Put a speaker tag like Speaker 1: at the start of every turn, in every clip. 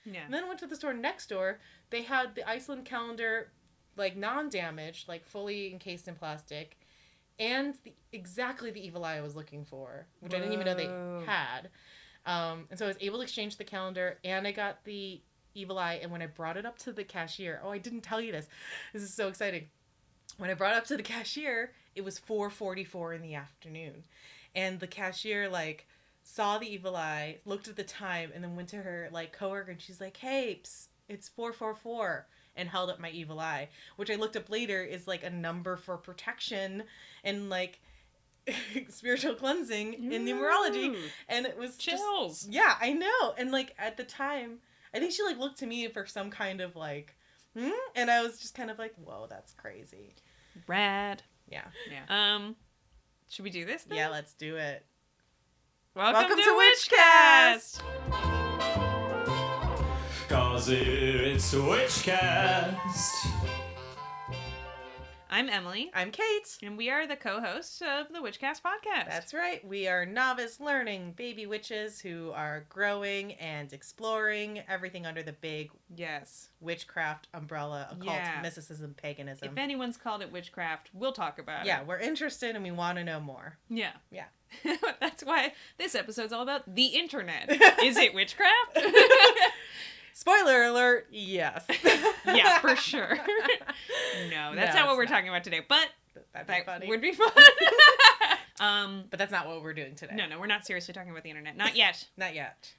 Speaker 1: Yeah.
Speaker 2: And then I went to the store next door. They had the Iceland calendar, like, non-damaged, like, fully encased in plastic. And exactly the evil eye I was looking for, which I didn't even know they had. And so I was able to exchange the calendar, and I got the evil eye. And when I brought it up to the cashier, I didn't tell you this. This is so exciting. When I brought it up to the cashier, it was 4:44 in the afternoon. And the cashier, like, saw the evil eye, looked at the time, and then went to her, like, coworker, and she's like, hey, it's 4:44. And held up my evil eye, which I looked up later is like a number for protection and like spiritual cleansing in numerology. And it was
Speaker 1: chills.
Speaker 2: Yeah, I know. And like at the time, I think she like looked to me for some kind of like, and I was just kind of like, whoa, that's crazy.
Speaker 1: Rad.
Speaker 2: Yeah.
Speaker 1: Should we do this then?
Speaker 2: Yeah, let's do it.
Speaker 1: Welcome to Witchcast!
Speaker 3: 'Cause it's Witchcast.
Speaker 1: I'm Emily.
Speaker 2: I'm Kate.
Speaker 1: And we are the co-hosts of the Witchcast Podcast.
Speaker 2: That's right. We are novice learning baby witches who are growing and exploring everything under the big witchcraft umbrella, occult, mysticism, paganism.
Speaker 1: If anyone's called it witchcraft, we'll talk about it.
Speaker 2: Yeah, we're interested and we want to know more.
Speaker 1: Yeah.
Speaker 2: Yeah.
Speaker 1: That's why this episode's all about the internet. Is it witchcraft?
Speaker 2: Spoiler alert, yes.
Speaker 1: Yeah, for sure. No, that's not what we're talking about today, but
Speaker 2: that'd be funny.
Speaker 1: Would be fun.
Speaker 2: But that's not what we're doing today.
Speaker 1: No, we're not seriously talking about the internet. Not yet.
Speaker 2: Not yet.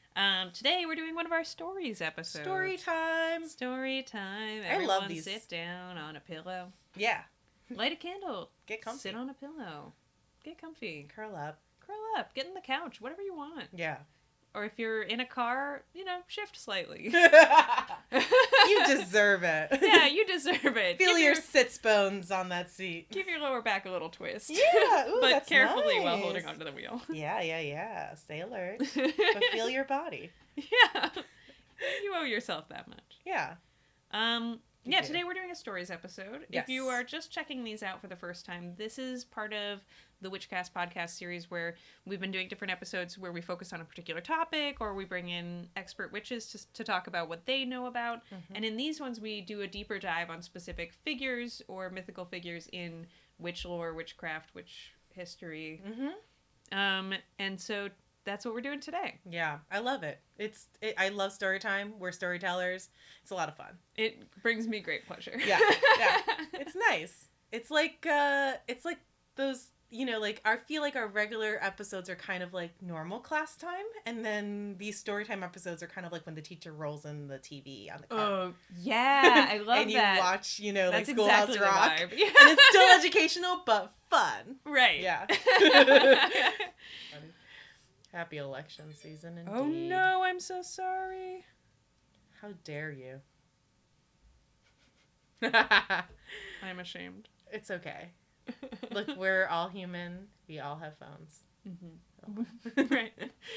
Speaker 1: Today we're doing one of our stories episodes.
Speaker 2: Story time.
Speaker 1: Story time.
Speaker 2: I love these.
Speaker 1: Sit down on a pillow.
Speaker 2: Yeah.
Speaker 1: Light a candle.
Speaker 2: Get comfy.
Speaker 1: Sit on a pillow. Get comfy.
Speaker 2: Curl up.
Speaker 1: Get in the couch. Whatever you want.
Speaker 2: Yeah.
Speaker 1: Or if you're in a car, shift slightly.
Speaker 2: You deserve it.
Speaker 1: Yeah, you deserve it.
Speaker 2: Feel your sits bones on that seat.
Speaker 1: Give your lower back a little twist.
Speaker 2: Yeah, ooh,
Speaker 1: but
Speaker 2: that's
Speaker 1: carefully
Speaker 2: nice.
Speaker 1: while holding onto the wheel.
Speaker 2: Yeah. Stay alert. But feel your body.
Speaker 1: Yeah. You owe yourself that much.
Speaker 2: Yeah.
Speaker 1: Today we're doing a stories episode.
Speaker 2: Yes.
Speaker 1: If you are just checking these out for the first time, this is part of the Witchcast podcast series where we've been doing different episodes where we focus on a particular topic or we bring in expert witches to talk about what they know about. Mm-hmm. And in these ones, we do a deeper dive on specific figures or mythical figures in witch lore, witchcraft, witch history. Mm-hmm. And so that's what we're doing today.
Speaker 2: Yeah, I love it. I love story time. We're storytellers. It's a lot of fun.
Speaker 1: It brings me great pleasure.
Speaker 2: Yeah. It's nice. It's like those, I feel like our regular episodes are kind of like normal class time, and then these storytime episodes are kind of like when the teacher rolls in the TV on the car.
Speaker 1: Oh, yeah, I love
Speaker 2: and you
Speaker 1: that.
Speaker 2: watch,
Speaker 1: That's
Speaker 2: like Schoolhouse
Speaker 1: exactly
Speaker 2: Rock.
Speaker 1: the vibe. Yeah.
Speaker 2: And it's still educational, but fun.
Speaker 1: Right.
Speaker 2: Yeah. Happy election season, indeed.
Speaker 1: Oh no, I'm so sorry.
Speaker 2: How dare you?
Speaker 1: I'm ashamed.
Speaker 2: It's okay. Look, we're all human. We all have phones.
Speaker 1: Mm-hmm. Right.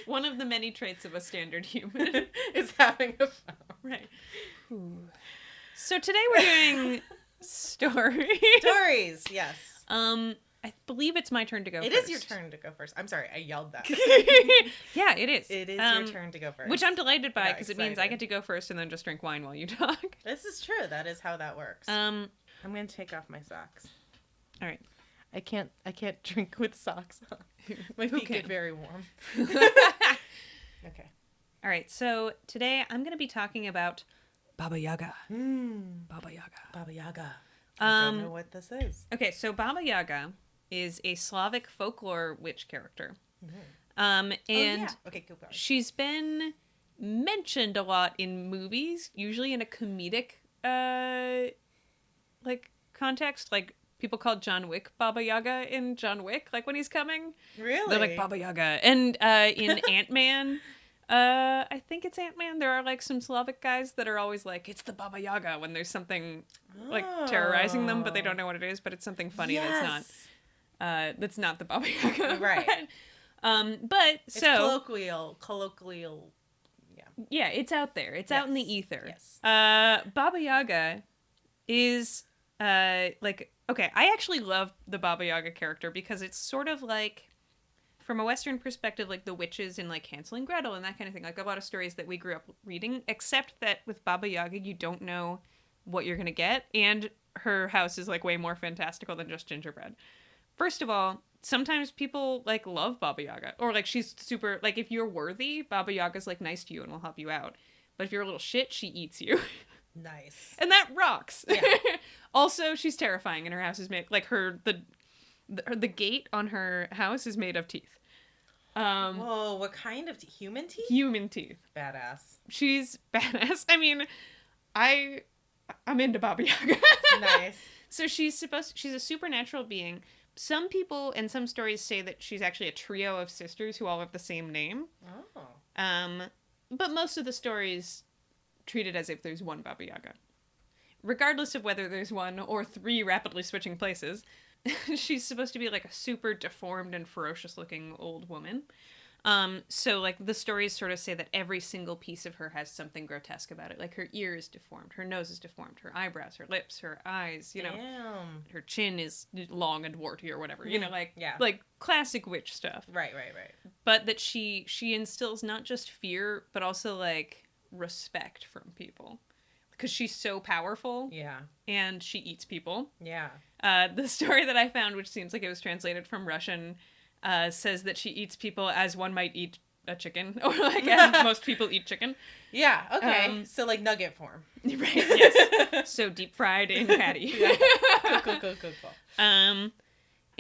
Speaker 1: One of the many traits of a standard human
Speaker 2: is having a phone.
Speaker 1: Right. Ooh. So today we're doing stories.
Speaker 2: Stories, yes.
Speaker 1: I believe it's my turn to go first.
Speaker 2: It is your turn to go first. I'm sorry, I yelled that.
Speaker 1: Yeah, it is.
Speaker 2: It is your turn to go first.
Speaker 1: Which I'm delighted by, because it means I get to go first and then just drink wine while you talk.
Speaker 2: This is true. That is how that works. I'm going to take off my socks.
Speaker 1: All right.
Speaker 2: I can't drink with socks on. My feet get very warm. Okay.
Speaker 1: All right, so today I'm going to be talking about Baba Yaga. Baba Yaga.
Speaker 2: Baba Yaga. I don't know what this is.
Speaker 1: Okay, so Baba Yaga is a Slavic folklore witch character. Mm-hmm. And
Speaker 2: okay, go on.
Speaker 1: She's been mentioned a lot in movies, usually in a comedic context. Like, people called John Wick Baba Yaga in John Wick, like when he's coming.
Speaker 2: Really?
Speaker 1: They're like Baba Yaga. And in Ant-Man, I think it's Ant-Man, there are like some Slavic guys that are always like, it's the Baba Yaga, when there's something like terrorizing them, but they don't know what it is, but it's something funny that's not the Baba Yaga.
Speaker 2: Right.
Speaker 1: But
Speaker 2: it's
Speaker 1: so
Speaker 2: colloquial.
Speaker 1: Yeah, it's out there. It's out in the ether.
Speaker 2: Yes.
Speaker 1: Baba Yaga is okay, I actually love the Baba Yaga character because it's sort of like from a Western perspective, like the witches in like Hansel and Gretel and that kind of thing, like a lot of stories that we grew up reading, except that with Baba Yaga, you don't know what you're going to get. And her house is like way more fantastical than just gingerbread. First of all, sometimes people like love Baba Yaga, or like she's super, like if you're worthy, Baba Yaga's like nice to you and will help you out. But if you're a little shit, she eats you.
Speaker 2: Nice.
Speaker 1: And that rocks.
Speaker 2: Yeah.
Speaker 1: Also, she's terrifying, and her house is made like the gate on her house is made of teeth.
Speaker 2: Whoa, what kind of human teeth?
Speaker 1: Human teeth.
Speaker 2: Badass.
Speaker 1: She's badass. I mean, I'm into Baba Yaga.
Speaker 2: Nice.
Speaker 1: So she's a supernatural being. Some people and some stories say that she's actually a trio of sisters who all have the same name.
Speaker 2: Oh.
Speaker 1: But most of the stories treat it as if there's one Baba Yaga. Regardless of whether there's one or three rapidly switching places, she's supposed to be like a super deformed and ferocious looking old woman. So like the stories sort of say that every single piece of her has something grotesque about it. Like her ear is deformed, her nose is deformed, her eyebrows, her lips, her eyes, you know.
Speaker 2: Damn.
Speaker 1: Her chin is long and warty or whatever, you know, like
Speaker 2: Yeah.
Speaker 1: like classic witch stuff.
Speaker 2: Right.
Speaker 1: But that she instills not just fear, but also like respect from people. Because she's so powerful.
Speaker 2: Yeah.
Speaker 1: And she eats people.
Speaker 2: Yeah.
Speaker 1: The story that I found, which seems like it was translated from Russian, says that she eats people as one might eat a chicken. Or like as most people eat chicken.
Speaker 2: Yeah, okay. So like nugget form.
Speaker 1: Right, yes. So deep fried in patty.
Speaker 2: Yeah. Cool.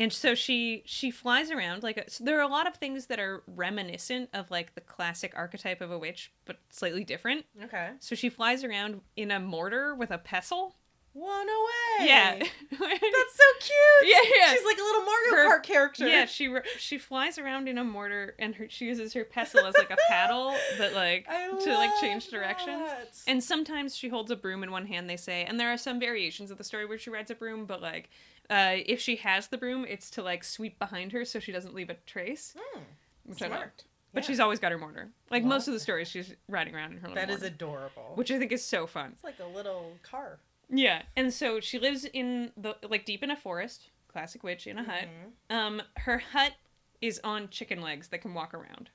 Speaker 1: And so she flies around like so there are a lot of things that are reminiscent of like the classic archetype of a witch, but slightly different.
Speaker 2: Okay.
Speaker 1: So she flies around in a mortar with a pestle.
Speaker 2: Whoa, no way.
Speaker 1: Yeah.
Speaker 2: That's so cute.
Speaker 1: Yeah.
Speaker 2: She's like a little Mario Kart character.
Speaker 1: Yeah, she flies around in a mortar and she uses her pestle as like a paddle that like to like change directions.
Speaker 2: That.
Speaker 1: And sometimes she holds a broom in one hand, they say. And there are some variations of the story where she rides a broom, but like if she has the broom, it's to like sweep behind her so she doesn't leave a trace. Which
Speaker 2: Smart.
Speaker 1: I love. But
Speaker 2: Yeah.
Speaker 1: she's always got her mortar. Like
Speaker 2: Love
Speaker 1: most of the stories, she's riding around in her little
Speaker 2: That
Speaker 1: mortar.
Speaker 2: is adorable.
Speaker 1: Which I think is so fun.
Speaker 2: It's like a little car.
Speaker 1: Yeah, and so she lives in the like deep in a forest, classic witch in a hut. Her hut is on chicken legs that can walk around.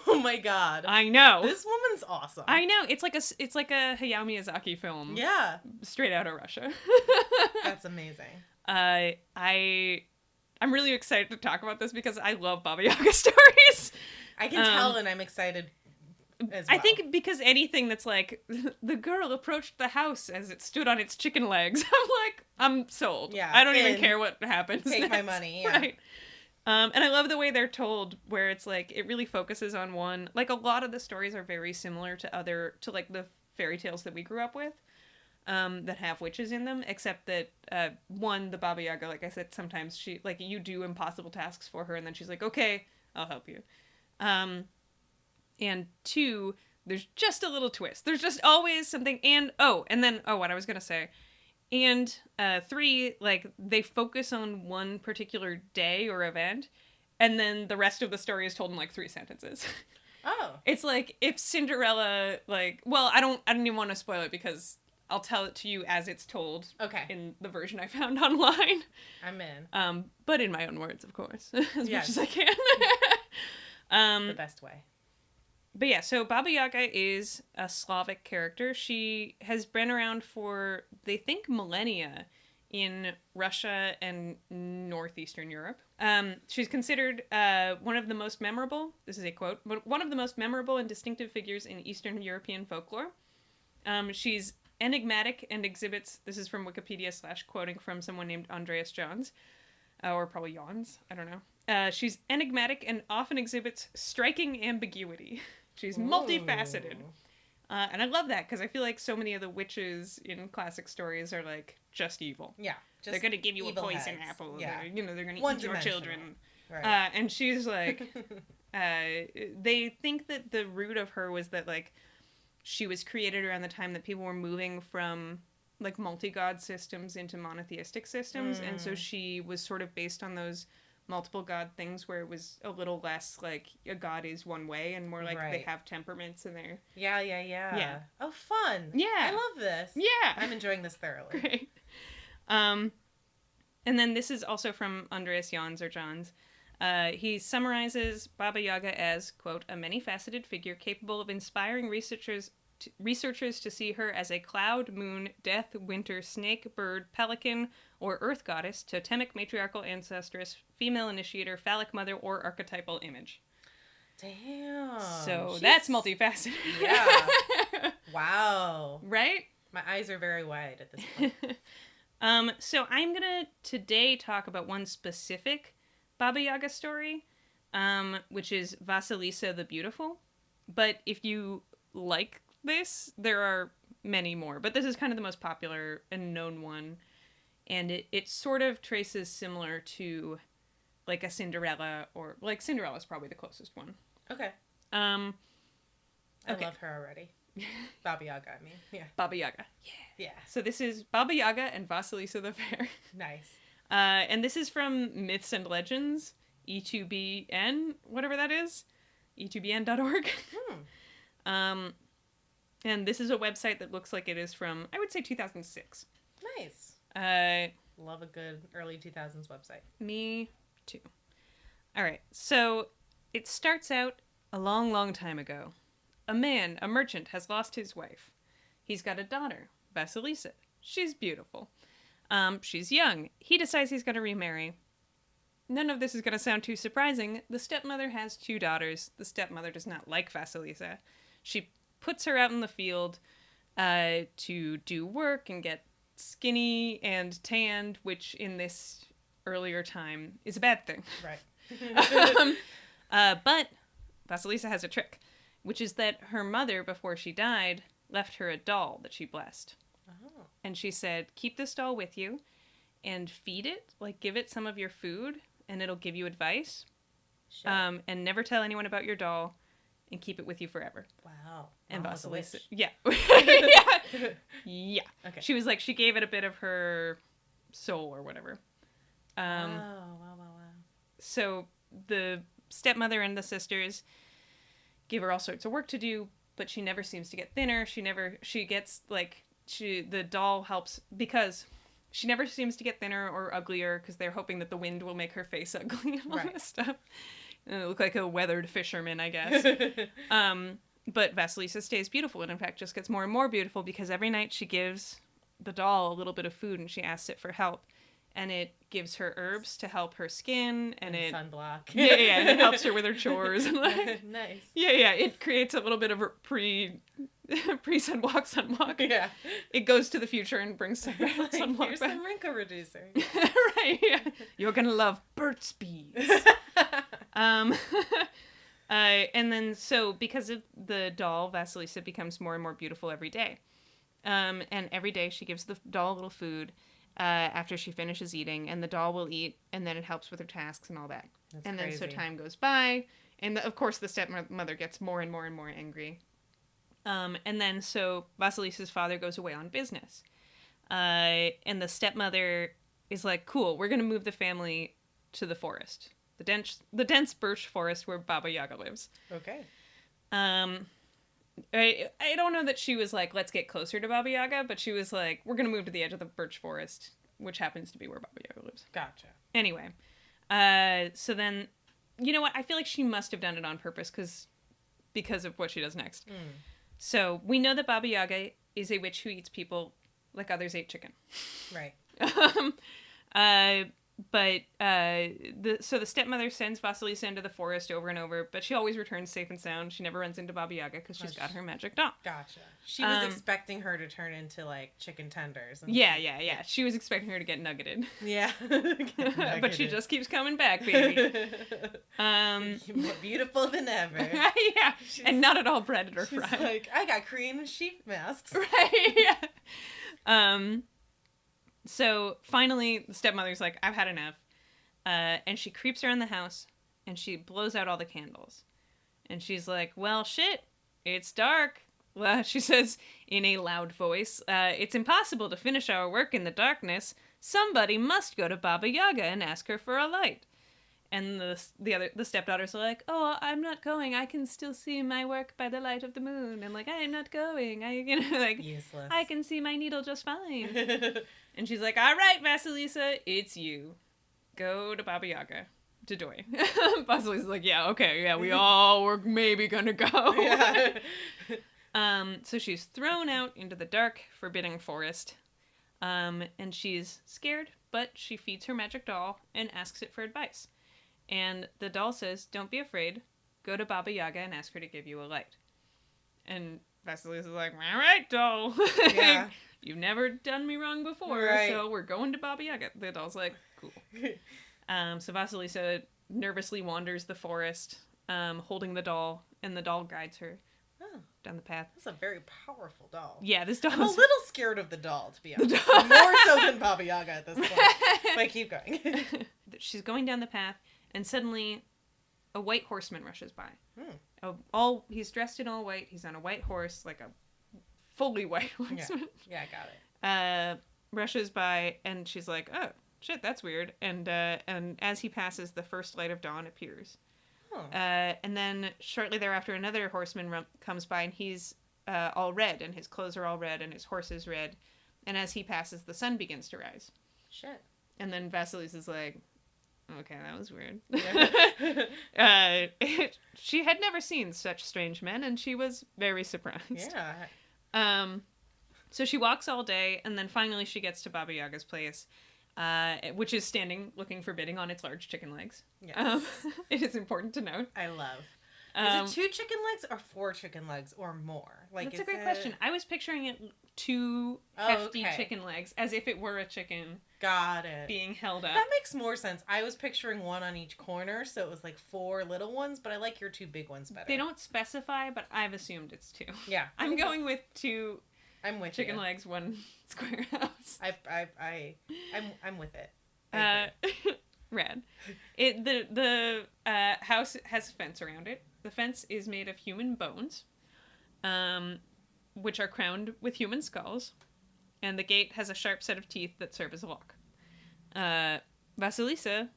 Speaker 2: Oh my god.
Speaker 1: I know.
Speaker 2: This woman's awesome.
Speaker 1: I know. It's like a Hayao Miyazaki film.
Speaker 2: Yeah.
Speaker 1: Straight out of Russia.
Speaker 2: That's amazing.
Speaker 1: I'm really excited to talk about this because I love Baba Yaga stories.
Speaker 2: I can tell, and I'm excited as well.
Speaker 1: I think because anything that's like, the girl approached the house as it stood on its chicken legs, I'm sold.
Speaker 2: Yeah,
Speaker 1: I don't even
Speaker 2: and
Speaker 1: care what happens.
Speaker 2: take my
Speaker 1: next.
Speaker 2: money, yeah.
Speaker 1: Right. And I love the way they're told, where it's like, it really focuses on one. Like, a lot of the stories are very similar to like the fairy tales that we grew up with, that have witches in them, except that, the Baba Yaga, like I said, sometimes she, like, you do impossible tasks for her, and then she's like, okay, I'll help you. And 2, there's just a little twist. There's just always something, what I was gonna say. And 3, like, they focus on one particular day or event, and then the rest of the story is told in, like, 3 sentences.
Speaker 2: Oh.
Speaker 1: It's like, if Cinderella, like, well, I don't even want to spoil it, because I'll tell it to you as it's told.
Speaker 2: Okay.
Speaker 1: In the version I found online.
Speaker 2: I'm in.
Speaker 1: But in my own words, of course. As
Speaker 2: Yes.
Speaker 1: much as I can.
Speaker 2: The best way.
Speaker 1: But yeah, so Baba Yaga is a Slavic character. She has been around for, they think, millennia in Russia and northeastern Europe. She's considered one of the most memorable, this is a quote, but one of the most memorable and distinctive figures in Eastern European folklore. She's enigmatic and exhibits, this is from Wikipedia / quoting from someone named Andreas Johns, or probably Jans, I don't know. She's enigmatic and often exhibits striking ambiguity. She's multifaceted. And I love that, because I feel like so many of the witches in classic stories are, like, just evil.
Speaker 2: Yeah.
Speaker 1: They're going to give you a poison
Speaker 2: heads.
Speaker 1: apple.
Speaker 2: Yeah.
Speaker 1: They're going to eat your children.
Speaker 2: Right.
Speaker 1: And she's, like... they think that the root of her was that, like, she was created around the time that people were moving from, like, multi-god systems into monotheistic systems. And so she was sort of based on those multiple god things where it was a little less like a god is one way and more like they have temperaments in there.
Speaker 2: Yeah. Oh, fun.
Speaker 1: Yeah.
Speaker 2: I love this.
Speaker 1: Yeah.
Speaker 2: I'm enjoying this thoroughly.
Speaker 1: Great. And then this is also from Andreas Jans or Johns. He summarizes Baba Yaga as, quote, a many-faceted figure capable of inspiring researchers to see her as a cloud, moon, death, winter, snake, bird, pelican, or earth goddess, totemic matriarchal ancestress, female initiator, phallic mother, or archetypal image.
Speaker 2: Damn.
Speaker 1: So that's multifaceted.
Speaker 2: Yeah. Wow.
Speaker 1: Right?
Speaker 2: My eyes are very wide at this point.
Speaker 1: So I'm gonna today talk about one specific Baba Yaga story, which is Vasilisa the Beautiful. But if you like this, there are many more. But this is kind of the most popular and known one. And it sort of traces similar to like a Cinderella, or like Cinderella's probably the closest one.
Speaker 2: Okay.
Speaker 1: Okay.
Speaker 2: I love her already. Baba Yaga, I mean. Yeah.
Speaker 1: Baba Yaga. Yeah.
Speaker 2: Yeah.
Speaker 1: So this is Baba Yaga and Vasilisa the Fair.
Speaker 2: Nice.
Speaker 1: And this is from Myths and Legends, E2BN, whatever that is, e2bn.org. And this is a website that looks like it is from, I would say, 2006.
Speaker 2: Nice. Love a good early 2000s website.
Speaker 1: Me too. All right. So it starts out a long, long time ago. A man, a merchant, has lost his wife. He's got a daughter, Vasilisa. She's beautiful. She's young. He decides he's going to remarry. None of this is going to sound too surprising. The stepmother has 2 daughters. The stepmother does not like Vasilisa. She puts her out in the field to do work and get skinny and tanned, which in this earlier time is a bad thing.
Speaker 2: Right.
Speaker 1: But Vasilisa has a trick, which is that her mother, before she died, left her a doll that she blessed.
Speaker 2: Oh.
Speaker 1: And she said, keep this doll with you and feed it, like give it some of your food, and it'll give you advice.
Speaker 2: Shit.
Speaker 1: And never tell anyone about your doll, and keep it with you forever.
Speaker 2: Wow.
Speaker 1: And
Speaker 2: Mom was a
Speaker 1: Vasilisa,
Speaker 2: witch.
Speaker 1: yeah. Yeah. Yeah.
Speaker 2: Okay.
Speaker 1: She was like, she gave it a bit of her soul or whatever.
Speaker 2: Wow.
Speaker 1: So the stepmother and the sisters give her all sorts of work to do, but she never seems to get thinner. The doll helps because she never seems to get thinner or uglier because they're hoping that the wind will make her face ugly and all
Speaker 2: Right.
Speaker 1: this stuff. And it look like a weathered fisherman, I guess. But Vasilisa stays beautiful and in fact just gets more and more beautiful because every night she gives the doll a little bit of food and she asks it for help. And it gives her herbs to help her skin and it
Speaker 2: sunblock.
Speaker 1: Yeah, and it helps her with her chores and like
Speaker 2: Nice.
Speaker 1: Yeah, it creates a little bit of a pre-sunblock.
Speaker 2: Yeah.
Speaker 1: It goes to the future and brings some
Speaker 2: Like,
Speaker 1: sunblock
Speaker 2: here's
Speaker 1: back.
Speaker 2: some wrinkle reducer.
Speaker 1: Right, yeah. You're gonna love Burt's Bees. And then so because of the doll, Vasilisa becomes more and more beautiful every day. And every day she gives the doll a little food after she finishes eating, and the doll will eat, and then it helps with her tasks and all that.
Speaker 2: That's
Speaker 1: and
Speaker 2: crazy.
Speaker 1: then so time goes by, and of course the stepmother gets more and more and more angry. And then so Vasilisa's father goes away on business. And the stepmother is like, cool, we're going to move the family to the forest. The dense birch forest where Baba Yaga lives.
Speaker 2: Okay.
Speaker 1: I don't know that she was like, let's get closer to Baba Yaga, but she was like, we're going to move to the edge of the birch forest, which happens to be where Baba Yaga lives.
Speaker 2: Gotcha.
Speaker 1: Anyway, so then, you know what? I feel like she must have done it on purpose because of what she does next. So we know that Baba Yaga is a witch who eats people like others ate chicken.
Speaker 2: Right.
Speaker 1: So the stepmother sends Vasilisa into the forest over and over, but she always returns safe and sound. She never runs into Baba Yaga because she's got her magic doll.
Speaker 2: Gotcha. She was expecting her to turn into like chicken tenders. And
Speaker 1: Yeah. She was expecting her to get nuggeted.
Speaker 2: Yeah.
Speaker 1: But she just keeps coming back, baby.
Speaker 2: More beautiful than ever.
Speaker 1: Yeah. And not at all breaded or
Speaker 2: She's
Speaker 1: fried.
Speaker 2: like, I got Korean and sheep masks.
Speaker 1: Right, yeah. So finally, the stepmother's like, I've had enough. And she creeps around the house and she blows out all the candles. And she's like, well, shit, it's dark. Well, she says in a loud voice, it's impossible to finish our work in the darkness. Somebody must go to Baba Yaga and ask her for a light. And the stepdaughters are like, oh, I'm not going. I can still see my work by the light of the moon. And like, I'm not going.
Speaker 2: Useless.
Speaker 1: I can see my needle just fine. And she's like, all right, Vasilisa, it's you. Go to Baba Yaga. Dodoy. Vasilysa's like, yeah, okay, yeah, we all were maybe gonna go.
Speaker 2: Yeah.
Speaker 1: So she's thrown out into the dark, forbidding forest. And she's scared, but she feeds her magic doll and asks it for advice. And the doll says, don't be afraid. Go to Baba Yaga and ask her to give you a light. And Vasilysa's like, all right, doll.
Speaker 2: Yeah.
Speaker 1: You've never done me wrong before,
Speaker 2: Right.
Speaker 1: so we're going to Baba Yaga. The doll's like, cool. So Vasilisa nervously wanders the forest, holding the doll, and the doll guides her down the path.
Speaker 2: That's a very powerful doll.
Speaker 1: Yeah, this doll.
Speaker 2: I'm a little scared of the doll, to be honest. More so than Baba Yaga at this point. But keep going.
Speaker 1: She's going down the path, and suddenly a white horseman rushes by. He's dressed in all white. He's on a white horse, like a fully white horseman.
Speaker 2: Yeah, I got it.
Speaker 1: Rushes by, and she's like, oh, shit, that's weird. And as he passes, the first light of dawn appears. And then shortly thereafter, another horseman comes by, and he's all red, and his clothes are all red, and his horse is red. And as he passes, the sun begins to rise.
Speaker 2: Shit.
Speaker 1: And then Vasilisa's like, okay, that was weird.
Speaker 2: Yeah.
Speaker 1: She had never seen such strange men, and she was very surprised.
Speaker 2: Yeah.
Speaker 1: So she walks all day, and then finally she gets to Baba Yaga's place, which is standing, looking forbidding on its large chicken legs.
Speaker 2: Yes.
Speaker 1: It is important to note.
Speaker 2: I love. Is it 2 chicken legs or 4 chicken legs or more? Like,
Speaker 1: that's a great question. I was picturing it 2 hefty chicken legs, as if it were a chicken.
Speaker 2: Got it.
Speaker 1: Being held up.
Speaker 2: That makes more sense. I was picturing 1 on each corner, so it was like 4 little ones, but I like your 2 big ones better.
Speaker 1: They don't specify, but I've assumed it's 2.
Speaker 2: Yeah.
Speaker 1: I'm going with 2
Speaker 2: I'm with
Speaker 1: chicken
Speaker 2: you.
Speaker 1: legs, 1 square house.
Speaker 2: I'm with it.
Speaker 1: Rad. The house has a fence around it. The fence is made of human bones, which are crowned with human skulls, and the gate has a sharp set of teeth that serve as a lock. Vasilisa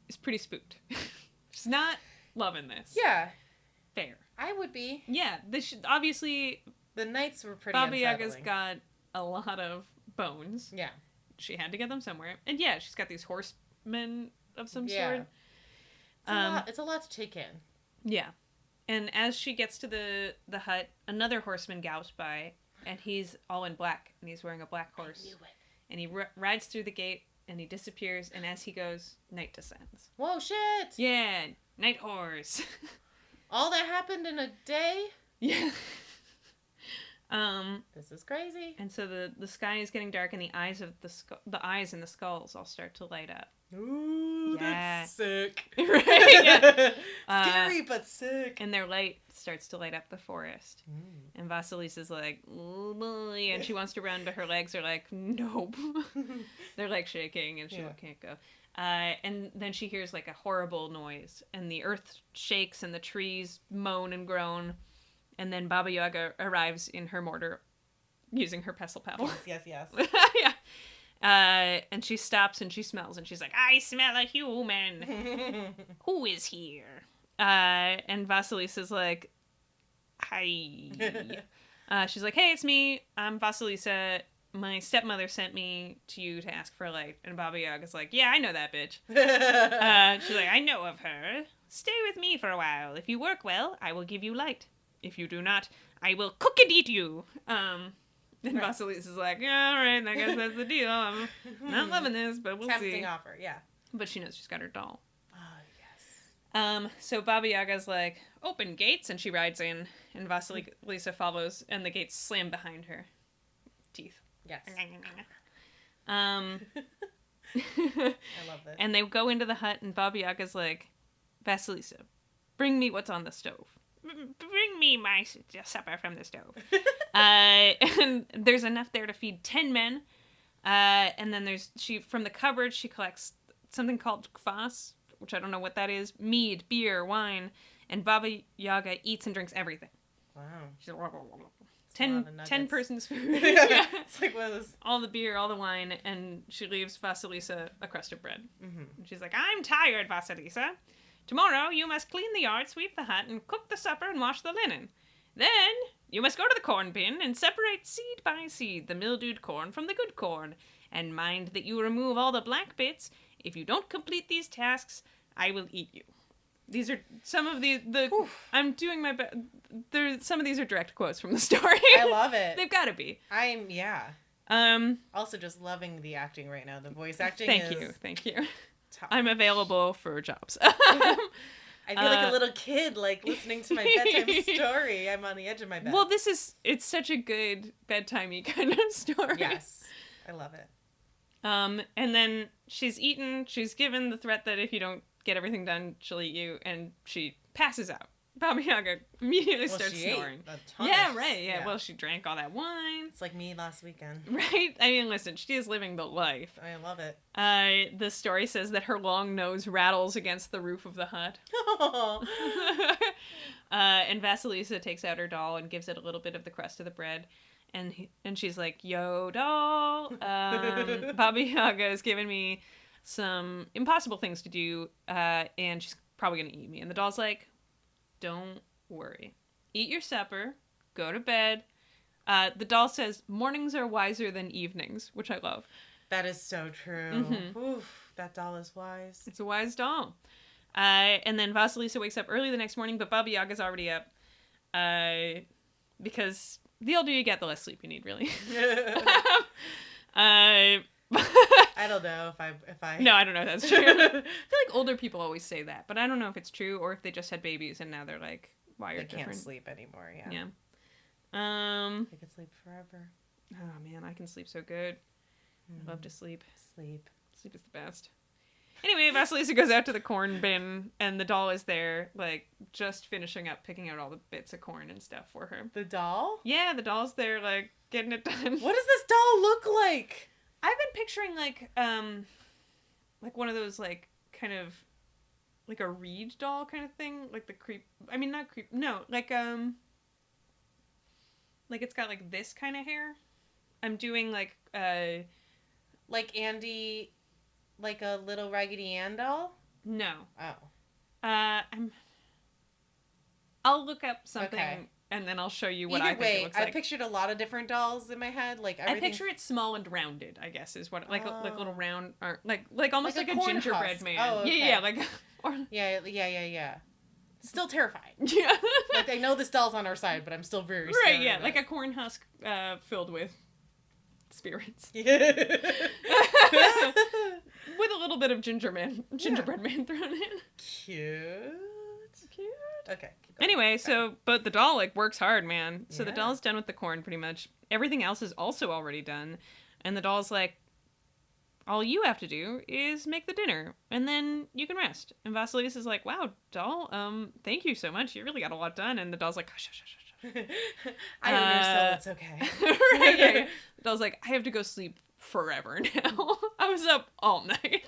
Speaker 1: is pretty spooked. She's not loving this.
Speaker 2: Yeah.
Speaker 1: Fair.
Speaker 2: I would be.
Speaker 1: Yeah, obviously
Speaker 2: The nights were pretty
Speaker 1: Baba
Speaker 2: unsettling.
Speaker 1: Yaga's got a lot of bones.
Speaker 2: Yeah.
Speaker 1: She had to get them somewhere. And yeah, she's got these horsemen of some sort.
Speaker 2: It's a lot to take in.
Speaker 1: Yeah. And as she gets to the hut, another horseman gallops by, and he's all in black, and he's wearing a black horse.
Speaker 2: I knew it.
Speaker 1: And he rides through the gate, and he disappears, and as he goes, night descends.
Speaker 2: Whoa, shit!
Speaker 1: Yeah, night horse.
Speaker 2: All that happened in a day?
Speaker 1: Yeah.
Speaker 2: This is crazy.
Speaker 1: And so the sky is getting dark, and the eyes and the skulls all start to light up.
Speaker 2: Ooh, that's sick.
Speaker 1: Right? Yeah.
Speaker 2: Scary, but sick.
Speaker 1: And their light starts to light up the forest. And Vasilisa's like, oh boy, and she wants to run, but her legs are like, nope. They're like shaking, and she can't go. And then she hears like a horrible noise, and the earth shakes, and the trees moan and groan. And then Baba Yaga arrives in her mortar, using her pestle paddle.
Speaker 2: Yes.
Speaker 1: Yeah. And she stops and she smells, and she's like, I smell a human. Who is here? And Vasilisa's like, hi. She's like, hey, it's me. I'm Vasilisa. My stepmother sent me to you to ask for a light. And Baba Yaga's like, yeah, I know that bitch. She's like, I know of her. Stay with me for a while. If you work well, I will give you light. If you do not, I will cook and eat you. And Vasilisa's like, yeah, all right, I guess that's the deal. I'm not loving this, but we'll see.
Speaker 2: Tempting offer, yeah.
Speaker 1: But she knows she's got her doll.
Speaker 2: Oh, yes.
Speaker 1: So Baba Yaga's like, open gates, and she rides in, and Vasilisa follows, and the gates slam behind her. Teeth.
Speaker 2: Yes.
Speaker 1: I
Speaker 2: love this.
Speaker 1: And they go into the hut, and Baba Yaga's like, Vasilisa, bring me what's on the stove. Bring me my supper from the stove. And there's enough there to feed 10 men. And then from the cupboard, she collects something called kvass, which I don't know what that is, mead, beer, wine, and Baba Yaga eats and drinks everything.
Speaker 2: Wow.
Speaker 1: She's like, 10 persons food.
Speaker 2: Yeah. It's like one of those.
Speaker 1: All the beer, all the wine, and she leaves Vasilisa a crust of bread.
Speaker 2: Mm-hmm.
Speaker 1: And she's like, I'm tired, Vasilisa. Tomorrow you must clean the yard, sweep the hut, and cook the supper and wash the linen. Then you must go to the corn bin and separate seed by seed the mildewed corn from the good corn. And mind that you remove all the black bits. If you don't complete these tasks, I will eat you. These are some of the I'm doing my best. Some of these are direct quotes from the story.
Speaker 2: I love it.
Speaker 1: They've got to be.
Speaker 2: Also just loving the acting right now. The voice acting
Speaker 1: Thank you.
Speaker 2: top.
Speaker 1: I'm available for jobs.
Speaker 2: I feel like a little kid, like, listening to my bedtime story. I'm on the edge of my bed.
Speaker 1: Well, it's such a good bedtimey kind of story.
Speaker 2: Yes. I love it.
Speaker 1: And then she's eaten. She's given the threat that if you don't get everything done, she'll eat you, and she passes out. Baba Yaga immediately starts snoring. Yeah. Well, she drank all that wine.
Speaker 2: It's like me last weekend.
Speaker 1: Right? I mean, listen, she is living the life.
Speaker 2: I love it.
Speaker 1: The story says that her long nose rattles against the roof of the hut. And Vasilisa takes out her doll and gives it a little bit of the crust of the bread. And she's like, yo, doll, Baba Yaga has given me some impossible things to do, and she's probably going to eat me. And the doll's like, don't worry. Eat your supper, go to bed. The doll says, mornings are wiser than evenings, which I love.
Speaker 2: That is so true.
Speaker 1: Mm-hmm.
Speaker 2: Oof, that doll is wise.
Speaker 1: It's a wise doll. And then Vasilisa wakes up early the next morning, but Baba Yaga's already up. Because the older you get, the less sleep you need, really.
Speaker 2: I don't know if I...
Speaker 1: No, I don't know if that's true. I feel like older people always say that, but I don't know if it's true or if they just had babies and now they're like wired different.
Speaker 2: They can't sleep anymore, yeah.
Speaker 1: They
Speaker 2: could sleep forever.
Speaker 1: Oh man, I can sleep so good. I love to sleep.
Speaker 2: Sleep
Speaker 1: is the best. Anyway, Vasilisa goes out to the corn bin, and the doll is there, like, just finishing up picking out all the bits of corn and stuff for her.
Speaker 2: The doll?
Speaker 1: Yeah, the doll's there, like, getting it done.
Speaker 2: What does this doll look like?
Speaker 1: I've been picturing, like one of those, like, kind of, like a reed doll kind of thing. Like the like it's got, like, this kind of hair. I'm doing, like
Speaker 2: Andy... Like a little Raggedy Ann doll?
Speaker 1: No.
Speaker 2: Oh.
Speaker 1: I'll look up something and then I'll show you what I think it looks like.
Speaker 2: I pictured a lot of different dolls in my head. Like everything...
Speaker 1: I picture it small and rounded, I guess, is what like little round or like almost like a gingerbread
Speaker 2: husk.
Speaker 1: man.
Speaker 2: Oh, okay.
Speaker 1: Yeah, like or
Speaker 2: Yeah. Still terrifying.
Speaker 1: Yeah.
Speaker 2: Like I know this doll's on our side, but I'm still very scared.
Speaker 1: Right, yeah, like a corn husk filled with spirits.
Speaker 2: Yeah.
Speaker 1: With a little bit of gingerbread man thrown in.
Speaker 2: Cute. Okay.
Speaker 1: Anyway, but the doll, like, works hard, man. So the doll's done with the corn, pretty much. Everything else is also already done. And the doll's like, all you have to do is make the dinner, and then you can rest. And Vasilisa is like, wow, doll, thank you so much. You really got a lot done. And the doll's like, hush.
Speaker 2: I know your soul, it's okay.
Speaker 1: Right, yeah. The doll's like, I have to go sleep forever now. I was up all night.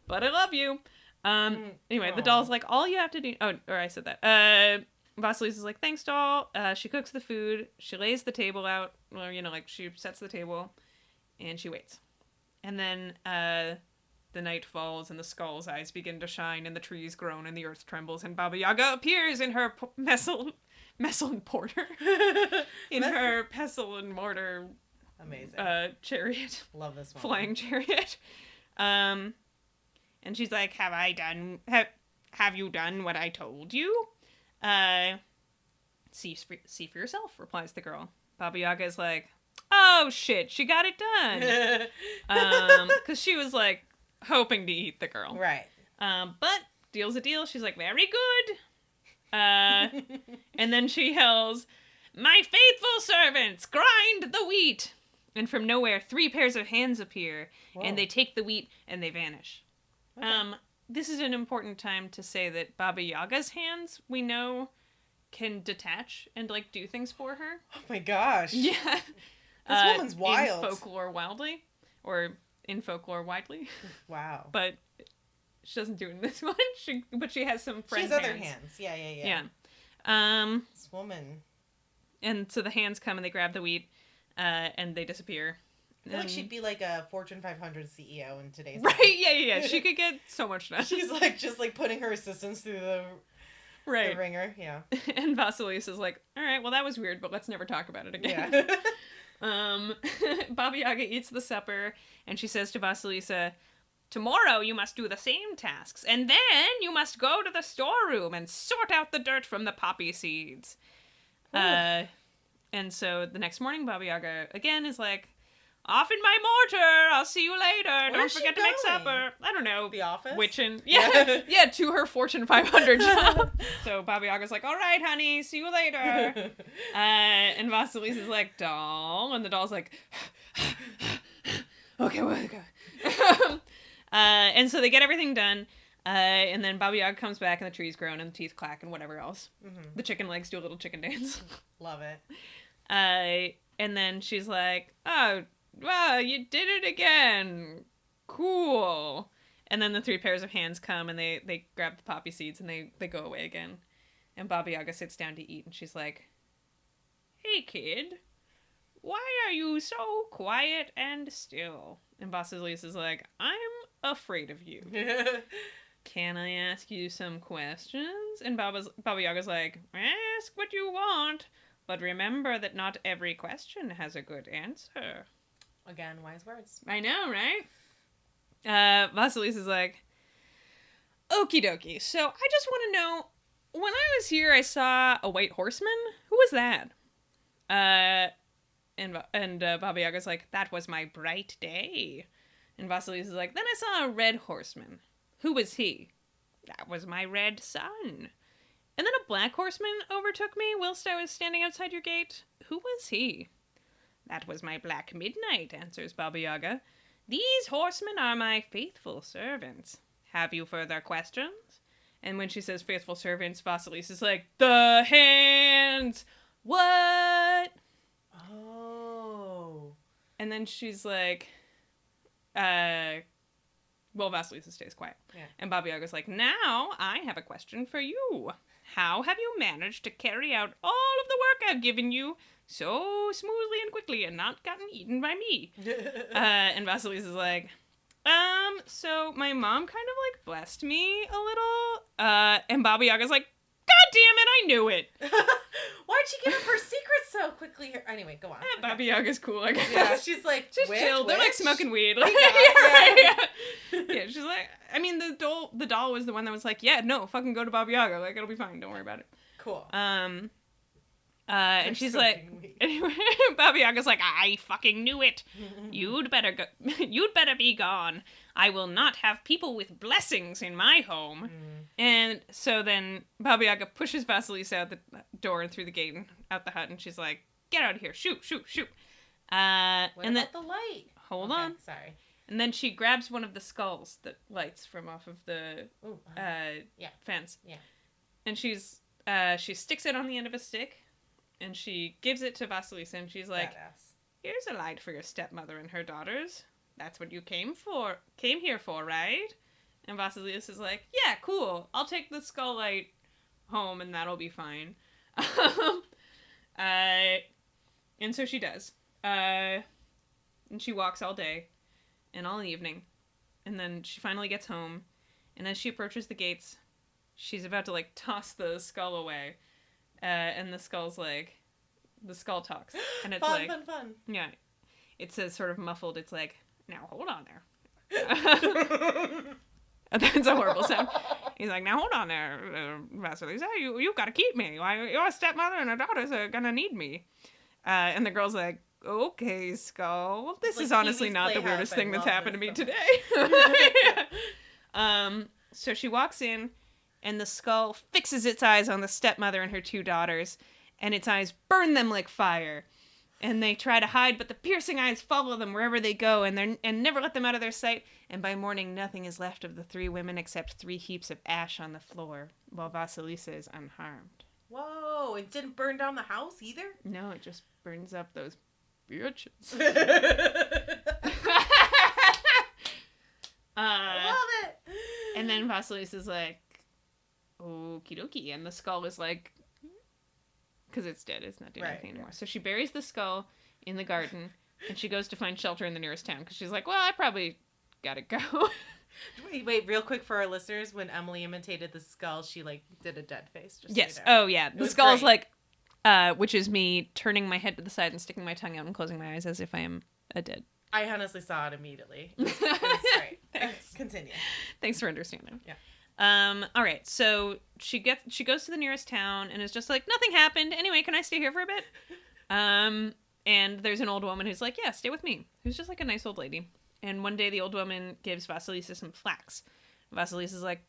Speaker 1: But I love you. Anyway, the doll's like, all you have to do... Oh, or I said that. Vasilisa's like, thanks, doll. She cooks the food. She lays the table out. Or, like, she sets the table. And she waits. And then the night falls and the skull's eyes begin to shine and the trees groan and the earth trembles and Baba Yaga appears in her pestle and mortar. Her pestle and mortar...
Speaker 2: Amazing.
Speaker 1: Chariot.
Speaker 2: Love this one.
Speaker 1: Flying chariot. And she's like, have you done what I told you? See for yourself, replies the girl. Baba Yaga is like, oh shit, she got it done. Because she was like hoping to eat the girl.
Speaker 2: Right.
Speaker 1: But deal's a deal. She's like, very good. And then she yells, my faithful servants, grind the wheat. And from nowhere, 3 pairs of hands appear. Whoa. And they take the wheat and they vanish. Okay. This is an important time to say that Baba Yaga's hands, we know, can detach and, like, do things for her.
Speaker 2: Oh my gosh.
Speaker 1: Yeah.
Speaker 2: This woman's wild.
Speaker 1: In folklore wildly. Or in folklore widely.
Speaker 2: Wow.
Speaker 1: But she doesn't do it in this one. But she has some friend
Speaker 2: hands. She has other hands. Yeah. This woman.
Speaker 1: And so the hands come and they grab the wheat. And they disappear.
Speaker 2: I feel like she'd be like a Fortune 500 CEO in today's
Speaker 1: right?
Speaker 2: life.
Speaker 1: Yeah. She could get so much done.
Speaker 2: She's like just like putting her assistants through the ringer. Yeah. And
Speaker 1: Vasilisa's like, all right, well that was weird, but let's never talk about it again. Yeah. Baba Yaga eats the supper, and she says to Vasilisa, Tomorrow you must do the same tasks, and then you must go to the storeroom and sort out the dirt from the poppy seeds. And so the next morning, Baba Yaga again is like, off in my mortar, I'll see you later. Don't forget to make supper. I don't know.
Speaker 2: The office?
Speaker 1: Witching. Yeah, to her Fortune 500 job. So Baba Yaga's like, all right, honey, see you later. And Vasilisa's like, doll. And the doll's like, okay, well, okay. And so they get everything done. And then Baba Yaga comes back and the tree's grown and the teeth clack and whatever else. Mm-hmm. The chicken legs do a little chicken dance.
Speaker 2: Love it.
Speaker 1: And then she's like, oh, wow, you did it again. Cool. And then the 3 pairs of hands come and they grab the poppy seeds and they go away again. And Baba Yaga sits down to eat and she's like, hey, kid, why are you so quiet and still? And Vasilisa's like, I'm afraid of you. Can I ask you some questions? And Baba Yaga's like, ask what you want, but remember that not every question has a good answer.
Speaker 2: Again, wise words.
Speaker 1: I know, right? Vasilisa's like, okie dokie. So I just want to know, when I was here, I saw a white horseman. Who was that? And Baba Yaga's like, that was my bright day. And Vasilisa's like, then I saw a red horseman. Who was he? That was my red son. And then a black horseman overtook me whilst I was standing outside your gate. Who was he? That was my black midnight, answers Baba Yaga. These horsemen are my faithful servants. Have you further questions? And when she says faithful servants, Vasilisa's like, the hands! What?
Speaker 2: Oh.
Speaker 1: And then she's like, well, Vasilisa stays quiet. Yeah. And Baba Yaga's like, now I have a question for you. How have you managed to carry out all of the work I've given you so smoothly and quickly and not gotten eaten by me? And Vasilisa's like, so my mom kind of like blessed me a little. And Baba Yaga's like, God damn it, I knew it.
Speaker 2: Why'd she give up her secret so quickly? Anyway, go on.
Speaker 1: Okay. Baba Yaga's cool, I guess.
Speaker 2: Yeah, she's like,
Speaker 1: she's chill. They're like smoking weed. Like, yeah, she's like, I mean, the doll was the one that was like, yeah, no, fucking go to Baba Yaga. Like, it'll be fine. Don't worry about it.
Speaker 2: Cool.
Speaker 1: And she's like, anyway, Baba Yaga's like, I fucking knew it. You'd better go. You'd better be gone. I will not have people with blessings in my home. And so then Baba Yaga pushes Vasilisa out the door and through the gate and out the hut, and she's like, get out of here. Shoot.
Speaker 2: What
Speaker 1: and
Speaker 2: about
Speaker 1: then
Speaker 2: the light?
Speaker 1: Hold on.
Speaker 2: Sorry.
Speaker 1: And then she grabs one of the skulls that lights from off of the fence. Yeah. And she sticks it on the end of a stick. And she gives it to Vasilisa, and she's like,
Speaker 2: badass.
Speaker 1: Here's a light for your stepmother and her daughters. That's what you came here for, right? And Vasilisa's like, yeah, cool. I'll take the skull light home, and that'll be fine. And so she does. And she walks all day and all evening. And then she finally gets home. And as she approaches the gates, she's about to, like, toss the skull away. And the skull talks. And it's
Speaker 2: fun.
Speaker 1: Yeah. It says sort of muffled, it's like, now hold on there. That's a horrible sound. He's like, now hold on there, Vasilisa. You've got to keep me. Your stepmother and her daughters are going to need me. And the girl's like, okay, skull. This is honestly not the weirdest thing that's happened to me today. So she walks in. And the skull fixes its eyes on the stepmother and her 2 daughters, and its eyes burn them like fire. And they try to hide, but the piercing eyes follow them wherever they go, and never let them out of their sight. And by morning, nothing is left of the 3 women except 3 heaps of ash on the floor, while Vasilisa is unharmed.
Speaker 2: Whoa! It didn't burn down the house either?
Speaker 1: No, it just burns up those bitches.
Speaker 2: I love it!
Speaker 1: And then Vasilisa's like, okie dokie. And the skull is like, because it's dead, it's not doing anything anymore. So she buries the skull in the garden, and she goes to find shelter in the nearest town, because she's like, well, I probably gotta go.
Speaker 2: Wait, real quick for our listeners, when Emily imitated the skull, she, like, did a dead face. Just
Speaker 1: yes.
Speaker 2: So you know.
Speaker 1: Oh, yeah. The skull's great. Like, which is me turning my head to the side and sticking my tongue out and closing my eyes as if I am a dead
Speaker 2: I honestly saw it immediately. It was great.
Speaker 1: Thanks.
Speaker 2: Continue.
Speaker 1: Thanks for understanding.
Speaker 2: Yeah.
Speaker 1: All right. So she goes to the nearest town and is just like, nothing happened. Anyway, can I stay here for a bit? And there's an old woman who's like, yeah, stay with me. Who's just like a nice old lady. And one day the old woman gives Vasilisa some flax. Vasilisa's like,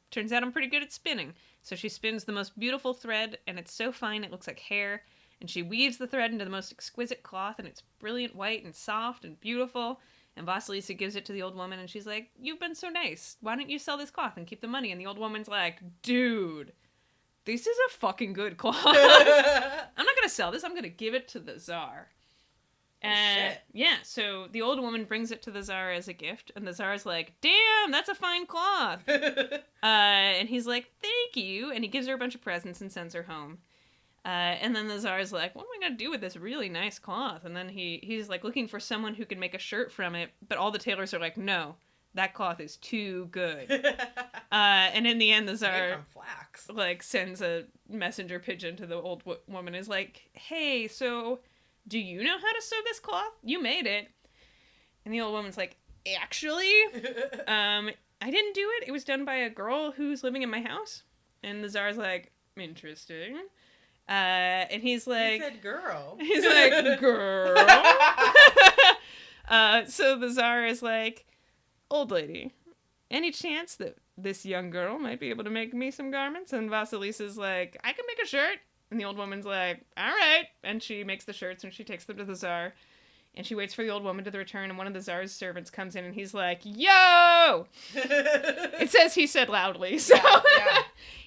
Speaker 1: turns out I'm pretty good at spinning. So she spins the most beautiful thread, and it's so fine it looks like hair. And she weaves the thread into the most exquisite cloth, and it's brilliant white and soft and beautiful. And Vasilisa gives it to the old woman, and she's like, you've been so nice. Why don't you sell this cloth and keep the money? And the old woman's like, dude, this is a fucking good cloth. I'm not going to sell this. I'm going to give it to the Tsar. And yeah, so the old woman brings it to the Tsar as a gift, and the Tsar's like, damn, that's a fine cloth. And he's like, thank you. And he gives her a bunch of presents and sends her home. And then the Tsar's like, what am I going to do with this really nice cloth? And then he's like looking for someone who can make a shirt from it, but all the tailors are like, no, that cloth is too good. And in the end, the Tsar
Speaker 2: from flax.
Speaker 1: like sends a messenger pigeon to the old woman, is like, hey, so do you know how to sew this cloth? You made it. And the old woman's like, actually, I didn't do it. It was done by a girl who's living in my house. And the Tsar's like, interesting. And he's like,
Speaker 2: He said girl.
Speaker 1: He's like, girl. So the Tsar is like, old lady, any chance that this young girl might be able to make me some garments? And Vasilisa's like, I can make a shirt. And the old woman's like, all right. And she makes the shirts and she takes them to the Tsar. And she waits for the old woman to return. And one of the Tsar's servants comes in and he's like, yo! It says he said loudly. So
Speaker 2: Yeah.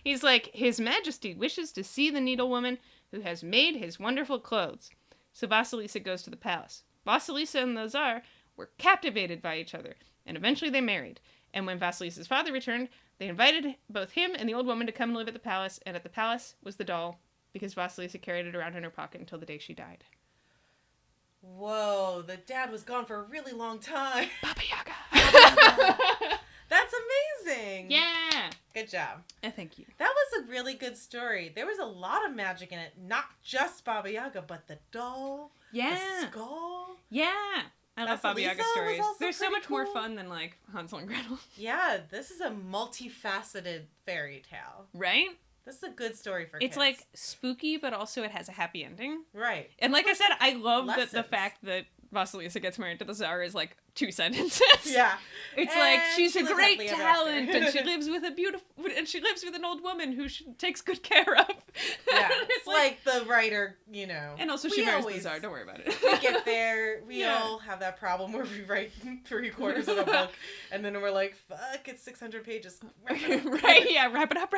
Speaker 1: he's like, His Majesty wishes to see the needlewoman who has made his wonderful clothes. So Vasilisa goes to the palace. Vasilisa and the Tsar were captivated by each other. And eventually they married. And when Vasilisa's father returned, they invited both him and the old woman to come and live at the palace. And at the palace was the doll, because Vasilisa carried it around in her pocket until the day she died.
Speaker 2: Whoa, the dad was gone for a really long time.
Speaker 1: Baba Yaga.
Speaker 2: That's amazing.
Speaker 1: Yeah.
Speaker 2: Good job.
Speaker 1: Thank you.
Speaker 2: That was a really good story. There was a lot of magic in it. Not just Baba Yaga, but the doll,
Speaker 1: Yeah.
Speaker 2: the skull.
Speaker 1: Yeah. I love Baba Yaga
Speaker 2: Vasilisa
Speaker 1: stories.
Speaker 2: was also
Speaker 1: They're so
Speaker 2: pretty
Speaker 1: much more
Speaker 2: cool.
Speaker 1: fun than, like, Hansel and Gretel.
Speaker 2: Yeah, this is a multifaceted fairy tale.
Speaker 1: Right?
Speaker 2: This is a good story for
Speaker 1: It's,
Speaker 2: kids.
Speaker 1: like, spooky, but also it has a happy ending.
Speaker 2: Right.
Speaker 1: And like I said, I love that the
Speaker 2: Lessons.
Speaker 1: fact that Vasilisa gets married to the Tsar is, like, 2 sentences.
Speaker 2: Yeah.
Speaker 1: It's like,
Speaker 2: And
Speaker 1: she's
Speaker 2: she
Speaker 1: a
Speaker 2: lives
Speaker 1: great
Speaker 2: happily ever
Speaker 1: talent,
Speaker 2: after.
Speaker 1: and she lives with an old woman who she takes good care of.
Speaker 2: Yeah.
Speaker 1: And
Speaker 2: It's like the writer,
Speaker 1: and also she
Speaker 2: we
Speaker 1: marries the
Speaker 2: always-
Speaker 1: Tsar, don't worry about it.
Speaker 2: We get there. We
Speaker 1: Yeah.
Speaker 2: all have that problem where we write 3/4 of a book, and then we're like, "Fuck! It's 600 pages." Wrap it up.
Speaker 1: Right, yeah, wrap it up.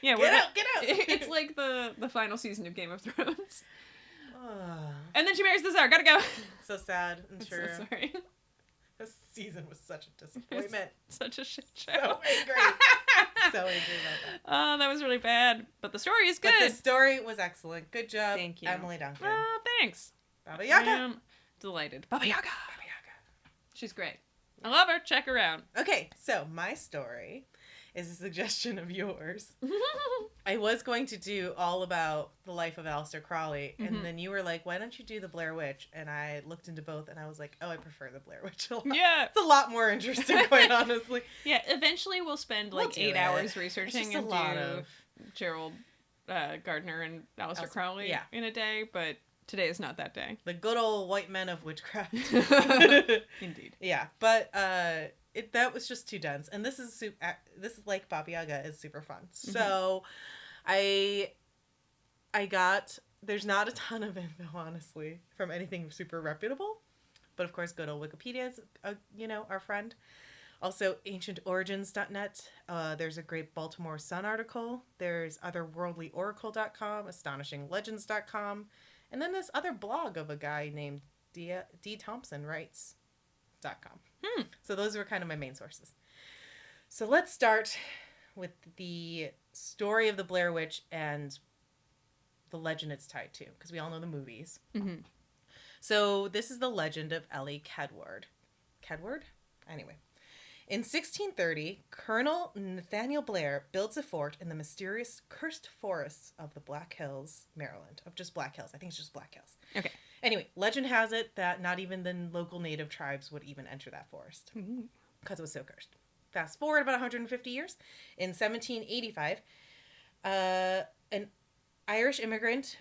Speaker 1: Yeah,
Speaker 2: Get out! Get out!
Speaker 1: It's like the final season of Game of Thrones.
Speaker 2: Ah,
Speaker 1: And then she marries the Tsar, gotta go.
Speaker 2: so sad and
Speaker 1: I'm
Speaker 2: true.
Speaker 1: so sorry.
Speaker 2: This season was such a disappointment.
Speaker 1: Such a shit show.
Speaker 2: So angry. So angry about that.
Speaker 1: Oh, that was really bad. But the story is good.
Speaker 2: But the story was excellent. Good job,
Speaker 1: Thank you.
Speaker 2: Emily Duncan.
Speaker 1: Oh, thanks.
Speaker 2: Baba Yaga.
Speaker 1: I am delighted. Baba Yaga.
Speaker 2: Baba Yaga.
Speaker 1: She's great. I love her. Check her out.
Speaker 2: Okay, so my story is a suggestion of yours. I was going to do all about the life of Aleister Crowley, and then you were like, why don't you do the Blair Witch? And I looked into both, and I was like, oh, I prefer the Blair Witch a lot.
Speaker 1: Yeah.
Speaker 2: It's a lot more interesting, quite honestly.
Speaker 1: Yeah, eventually we'll spend like
Speaker 2: We'll do
Speaker 1: 8
Speaker 2: it.
Speaker 1: hours
Speaker 2: It's
Speaker 1: researching
Speaker 2: just a
Speaker 1: and
Speaker 2: lot
Speaker 1: do
Speaker 2: of...
Speaker 1: Gerald Gardner and Aleister Crowley
Speaker 2: yeah.
Speaker 1: in a day, but today is not that day.
Speaker 2: The good old white men of witchcraft.
Speaker 1: Indeed.
Speaker 2: Yeah, but that was just too dense, and this is like Baba Yaga is super fun. So, I got there's not a ton of info honestly from anything super reputable, but of course, good old Wikipedia is our friend. Also, ancientorigins.net. There's a great Baltimore Sun article. There's otherworldlyoracle.com, astonishinglegends.com, and then this other blog of a guy named D. Thompson writes.com. So those were kind of my main sources. So let's start with the story of the Blair Witch and the legend it's tied to, because we all know the movies.
Speaker 1: Mm-hmm.
Speaker 2: So this is the legend of Ellie Kedward. Kedward? Anyway. In 1630, Colonel Nathaniel Blair builds a fort in the mysterious cursed forests of the Black Hills, Maryland. Of just Black Hills. I think it's just Black Hills.
Speaker 1: Okay.
Speaker 2: Anyway, legend has it that not even the local native tribes would even enter that forest because it was so cursed. Fast forward about 150 years. In 1785, an Irish immigrant,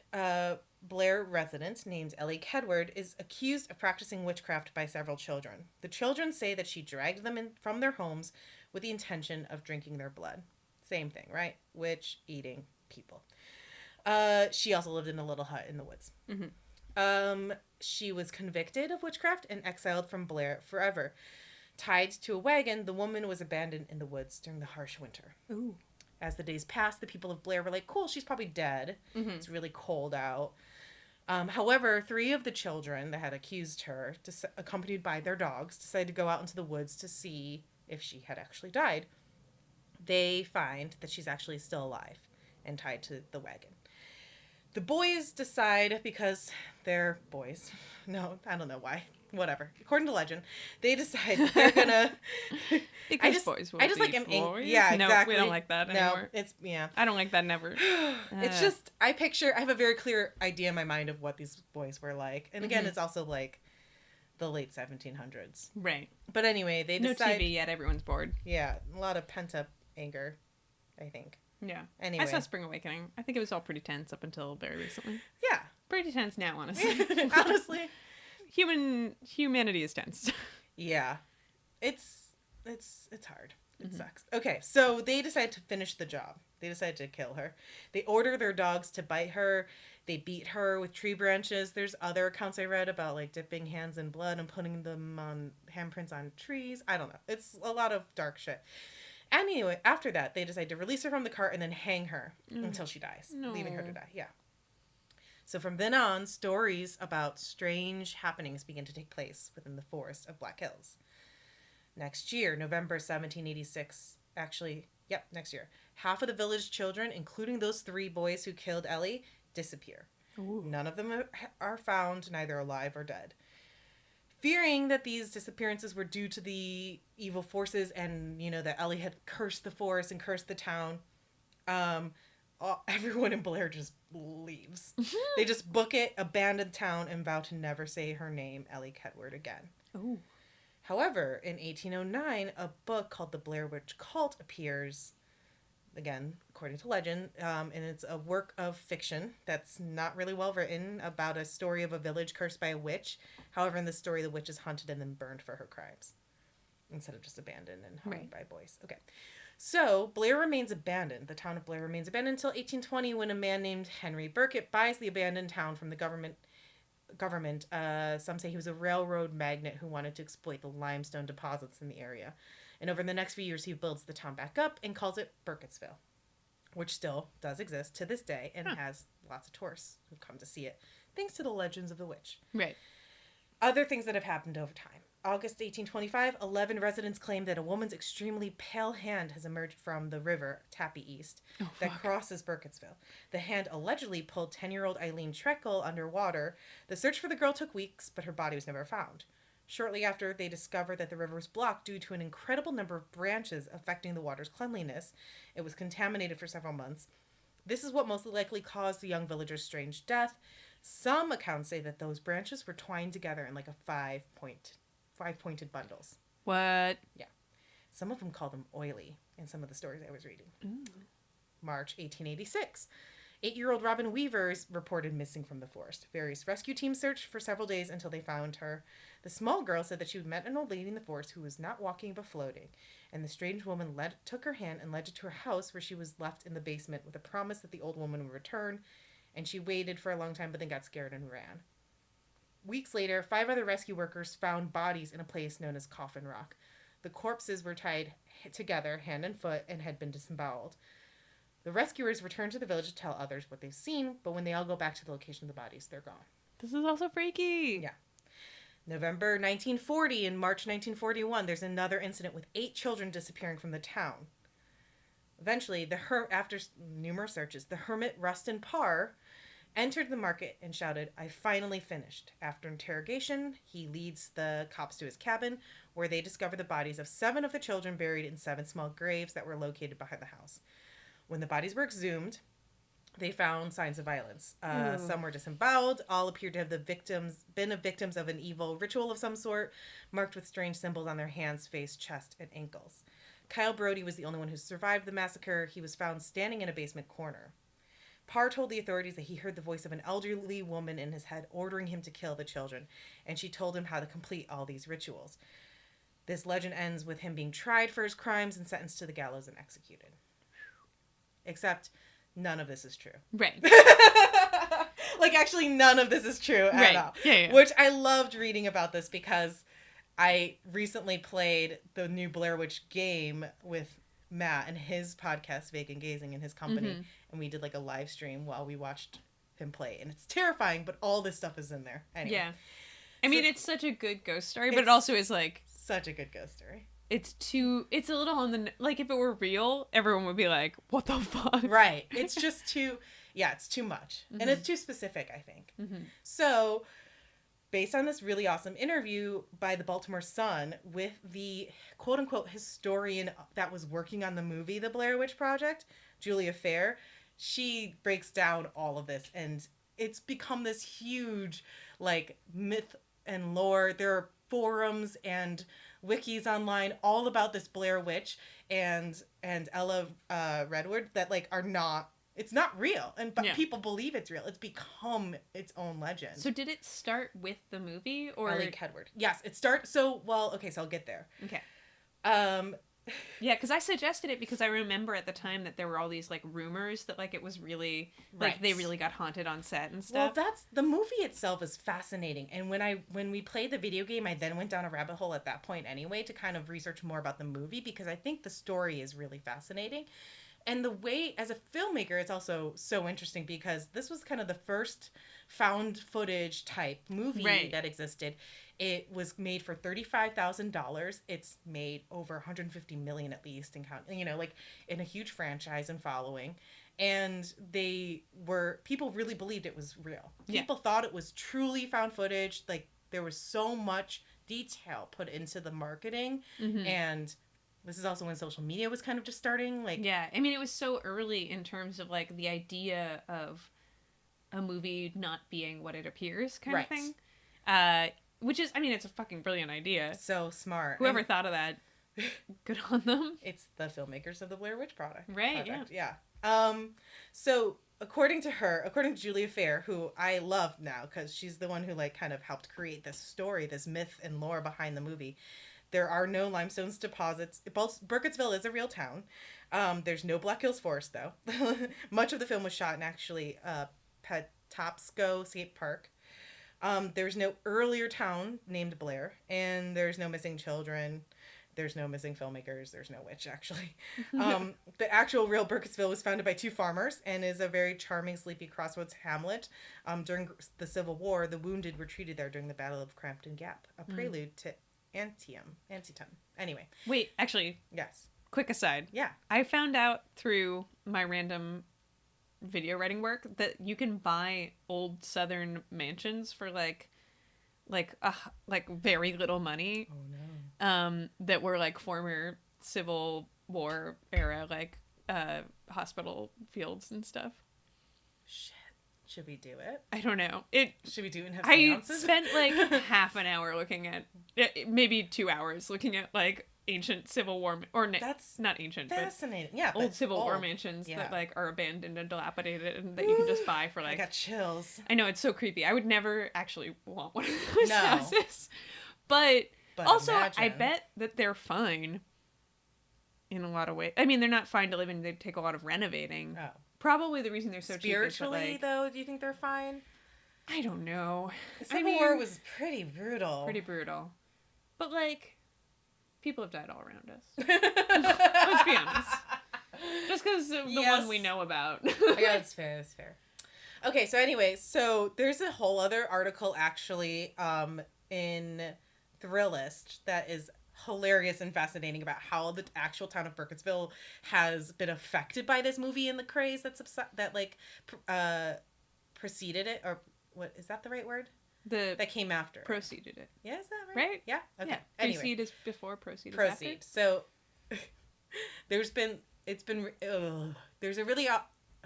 Speaker 2: Blair resident named Ellie Kedward is accused of practicing witchcraft by several children. The children say that she dragged them in from their homes with the intention of drinking their blood. Same thing, right? Witch eating people. She also lived in a little hut in the woods. She was convicted of witchcraft and exiled from Blair forever. Tied to a wagon, the woman was abandoned in the woods during the harsh winter.
Speaker 1: Ooh.
Speaker 2: As the days passed, the people of Blair were like, cool, she's probably dead. It's really cold out. However, 3 of the children that had accused her, accompanied by their dogs, decided to go out into the woods to see if she had actually died. They find that she's actually still alive and tied to the wagon. The boys decide, because they're boys. No, I don't know why. Whatever. According to legend, they decide they're gonna.
Speaker 1: Because boys will
Speaker 2: I just
Speaker 1: be
Speaker 2: like am
Speaker 1: boys.
Speaker 2: yeah,
Speaker 1: no,
Speaker 2: exactly.
Speaker 1: we don't like that anymore.
Speaker 2: No, it's yeah.
Speaker 1: I don't like that never.
Speaker 2: It's just I have a very clear idea in my mind of what these boys were like, and again, it's also like the late 1700s.
Speaker 1: Right.
Speaker 2: But anyway, they
Speaker 1: no
Speaker 2: decide.
Speaker 1: TV yet. Everyone's bored.
Speaker 2: Yeah, a lot of pent up anger, I think.
Speaker 1: Yeah.
Speaker 2: Anyway,
Speaker 1: I saw Spring Awakening. I think it was all pretty tense up until very recently.
Speaker 2: Yeah.
Speaker 1: Pretty tense now, honestly.
Speaker 2: Honestly.
Speaker 1: Humanity is tense.
Speaker 2: Yeah. It's hard. It sucks. Okay, so they decide to finish the job. They decide to kill her. They order their dogs to bite her. They beat her with tree branches. There's other accounts I read about like dipping hands in blood and putting them on handprints on trees. I don't know. It's a lot of dark shit. Anyway, after that, they decide to release her from the cart and then hang her until she dies, leaving her to die. Yeah. So from then on, stories about strange happenings begin to take place within the forest of Black Hills. Next year, November 1786, next year, half of the village children, including those 3 boys who killed Ellie, disappear. Ooh. None of them are found, neither alive or dead. Fearing that these disappearances were due to the evil forces and, that Ellie had cursed the forest and cursed the town, everyone in Blair just leaves. They just book it, abandon town, and vow to never say her name, Ellie Kedward, again.
Speaker 1: Ooh.
Speaker 2: However, in 1809, a book called The Blair Witch Cult appears, again, according to legend, and it's a work of fiction that's not really well written about a story of a village cursed by a witch. However, in the story, the witch is hunted and then burned for her crimes, instead of just abandoned and hung by boys. Okay. So, Blair remains abandoned. The town of Blair remains abandoned until 1820 when a man named Henry Burkett buys the abandoned town from the government. Some say he was a railroad magnate who wanted to exploit the limestone deposits in the area. And over the next few years, he builds the town back up and calls it Burkittsville, which still does exist to this day and has lots of tourists who come to see it, thanks to the legends of the witch.
Speaker 1: Right.
Speaker 2: Other things that have happened over time. August 1825, 11 residents claim that a woman's extremely pale hand has emerged from the river, Tappy East, that crosses Burkittsville. The hand allegedly pulled 10-year-old Eileen Treckle underwater. The search for the girl took weeks, but her body was never found. Shortly after, they discovered that the river was blocked due to an incredible number of branches affecting the water's cleanliness. It was contaminated for several months. This is what most likely caused the young villager's strange death. Some accounts say that those branches were twined together in like a five-pointed bundles.
Speaker 1: What?
Speaker 2: Yeah. Some of them call them oily in some of the stories I was reading.
Speaker 1: Ooh.
Speaker 2: March 1886. 8-year-old Robin Weaver is reported missing from the forest. Various rescue teams searched for several days until they found her. The small girl said that she had met an old lady in the forest who was not walking but floating, and the strange woman took her hand and led her to her house, where she was left in the basement with a promise that the old woman would return, and she waited for a long time but then got scared and ran. Weeks later, 5 other rescue workers found bodies in a place known as Coffin Rock. The corpses were tied together, hand and foot, and had been disemboweled. The rescuers returned to the village to tell others what they've seen, but when they all go back to the location of the bodies, they're gone.
Speaker 1: This is also freaky.
Speaker 2: Yeah. November 1940 and March 1941, there's another incident with 8 children disappearing from the town. Eventually, after numerous searches, the hermit Rustin Parr entered the market and shouted, "I finally finished." After interrogation, he leads the cops to his cabin, where they discover the bodies of 7 of the children buried in 7 small graves that were located behind the house. When the bodies were exhumed, they found signs of violence. Some were disemboweled. All appeared to have been victims of an evil ritual of some sort, marked with strange symbols on their hands, face, chest, and ankles. Kyle Brody was the only one who survived the massacre. He was found standing in a basement corner. Parr told the authorities that he heard the voice of an elderly woman in his head ordering him to kill the children, and she told him how to complete all these rituals. This legend ends with him being tried for his crimes and sentenced to the gallows and executed. Except none of this is true.
Speaker 1: Right.
Speaker 2: Like, actually, none of this is true at all.
Speaker 1: Yeah.
Speaker 2: Which I loved reading about this because I recently played the new Blair Witch game with Matt and his podcast, Vacant Gazing, and his company. And we did like a live stream while we watched him play. And it's terrifying, but all this stuff is in there. Anyway.
Speaker 1: Yeah. I mean, it's such a good ghost story, but it also is like...
Speaker 2: Such a good ghost story.
Speaker 1: It's a little on the... Like, if it were real, everyone would be like, what the fuck?
Speaker 2: Right. It's just too... Yeah, it's too much. And it's too specific, I think. So, based on this really awesome interview by the Baltimore Sun with the quote-unquote historian that was working on the movie The Blair Witch Project, Julia Fair, she breaks down all of this. And it's become this huge, like, myth and lore. There are forums and wikis online all about this Blair Witch and Ella Redwood that, like, are not... It's not real, but people believe it's real. It's become its own legend.
Speaker 1: So did it start with the movie, or
Speaker 2: Ellie Kedward? Yes, it starts. So I'll get there.
Speaker 1: Okay. Yeah, because I suggested it because I remember at the time that there were all these like rumors that like it was really like they really got haunted on set and stuff.
Speaker 2: Well, the movie itself is fascinating, and when we played the video game, I then went down a rabbit hole at that point anyway to kind of research more about the movie because I think the story is really fascinating. And the way, as a filmmaker, it's also so interesting because this was kind of the first found footage type movie that existed. It was made for $35,000. It's made over $150 million at least, and like in a huge franchise and following. And people really believed it was real. People thought it was truly found footage. Like, there was so much detail put into the marketing and... This is also when social media was kind of just starting.
Speaker 1: Yeah, I mean, it was so early in terms of, like, the idea of a movie not being what it appears kind of thing. Which is, I mean, it's a fucking brilliant idea.
Speaker 2: So smart.
Speaker 1: Whoever thought of that, good on them.
Speaker 2: It's the filmmakers of the Blair Witch Project.
Speaker 1: Right,
Speaker 2: yeah. So, according to Julia Fair, who I love now, because she's the one who, like, kind of helped create this story, this myth and lore behind the movie... There are no limestone deposits. Burkittsville is a real town. There's no Black Hills Forest, though. Much of the film was shot in, actually, Patapsco State Park. There's no earlier town named Blair. And there's no missing children. There's no missing filmmakers. There's no witch, actually. The actual real Burkittsville was founded by two farmers and is a very charming, sleepy crossroads hamlet. During the Civil War, the wounded were treated there during the Battle of Crampton Gap, a prelude to... Antietam. Anyway.
Speaker 1: Wait, actually.
Speaker 2: Yes.
Speaker 1: Quick aside.
Speaker 2: Yeah.
Speaker 1: I found out through my random video writing work that you can buy old Southern mansions for like very little money.
Speaker 2: Oh no.
Speaker 1: That were like former Civil War era like hospital fields and stuff.
Speaker 2: Shit. Should we do it?
Speaker 1: I don't know.
Speaker 2: Should we do it and have
Speaker 1: I
Speaker 2: seances?
Speaker 1: spent like half an hour looking at, maybe 2 hours looking at like ancient Civil War,
Speaker 2: that's
Speaker 1: not ancient,
Speaker 2: fascinating.
Speaker 1: But
Speaker 2: yeah,
Speaker 1: old Civil War mansions that like are abandoned and dilapidated and that you can just buy for like.
Speaker 2: I got chills.
Speaker 1: I know, it's so creepy. I would never actually want one of those houses, but also imagine. I bet that they're fine in a lot of ways. I mean, they're not fine to live in. They take a lot of renovating.
Speaker 2: Oh.
Speaker 1: Probably the reason they're so
Speaker 2: spiritually,
Speaker 1: cheap is that,
Speaker 2: though, do you think they're fine?
Speaker 1: I don't know.
Speaker 2: The Civil War was pretty brutal.
Speaker 1: But, like, people have died all around us. Let's be honest. Just because of the one we know about.
Speaker 2: Yeah, that's fair. Okay, so anyway, there's a whole other article, actually, in Thrillist that is hilarious and fascinating about how the actual town of Burkittsville has been affected by this movie and the craze preceded it, or what is that the right word? That came after.
Speaker 1: Preceded it.
Speaker 2: Yeah, is that right?
Speaker 1: Right?
Speaker 2: Yeah. Okay.
Speaker 1: Yeah.
Speaker 2: Anyway.
Speaker 1: Precede is before, proceed is after.
Speaker 2: So there's a really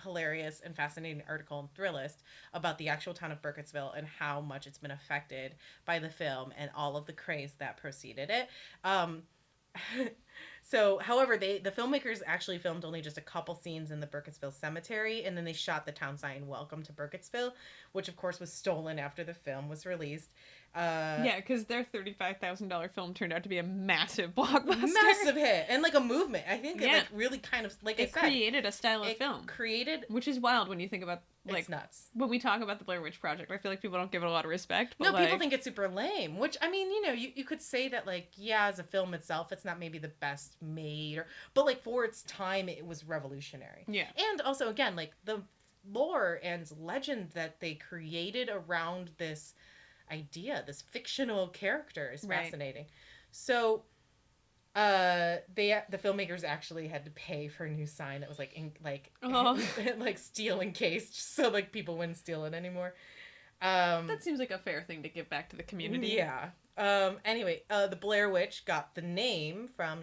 Speaker 2: hilarious and fascinating article in Thrillist about the actual town of Burkittsville and how much it's been affected by the film and all of the craze that preceded it. So, however, the filmmakers actually filmed only just a couple scenes in the Burkittsville cemetery, and then they shot the town sign "Welcome to Burkittsville," which of course was stolen after the film was released.
Speaker 1: Yeah, because their $35,000 film turned out to be a massive blockbuster.
Speaker 2: Massive hit. And like a movement. I think it like really kind of, like I said.
Speaker 1: It created a style of film. Which is wild when you think about, like.
Speaker 2: It's nuts.
Speaker 1: When we talk about the Blair Witch Project, I feel like people don't give it a lot of respect. But
Speaker 2: no,
Speaker 1: like,
Speaker 2: people think it's super lame. Which, I mean, you know, you could say that, like, yeah, as a film itself, it's not maybe the best made. But like for its time, it was revolutionary.
Speaker 1: Yeah.
Speaker 2: And also, again, like the lore and legend that they created around this idea, this fictional character, is fascinating. So the filmmakers actually had to pay for a new sign that was like steel encased, so like people wouldn't steal it anymore.
Speaker 1: That seems like a fair thing to give back to the community.
Speaker 2: Yeah. Anyway, the Blair Witch got the name from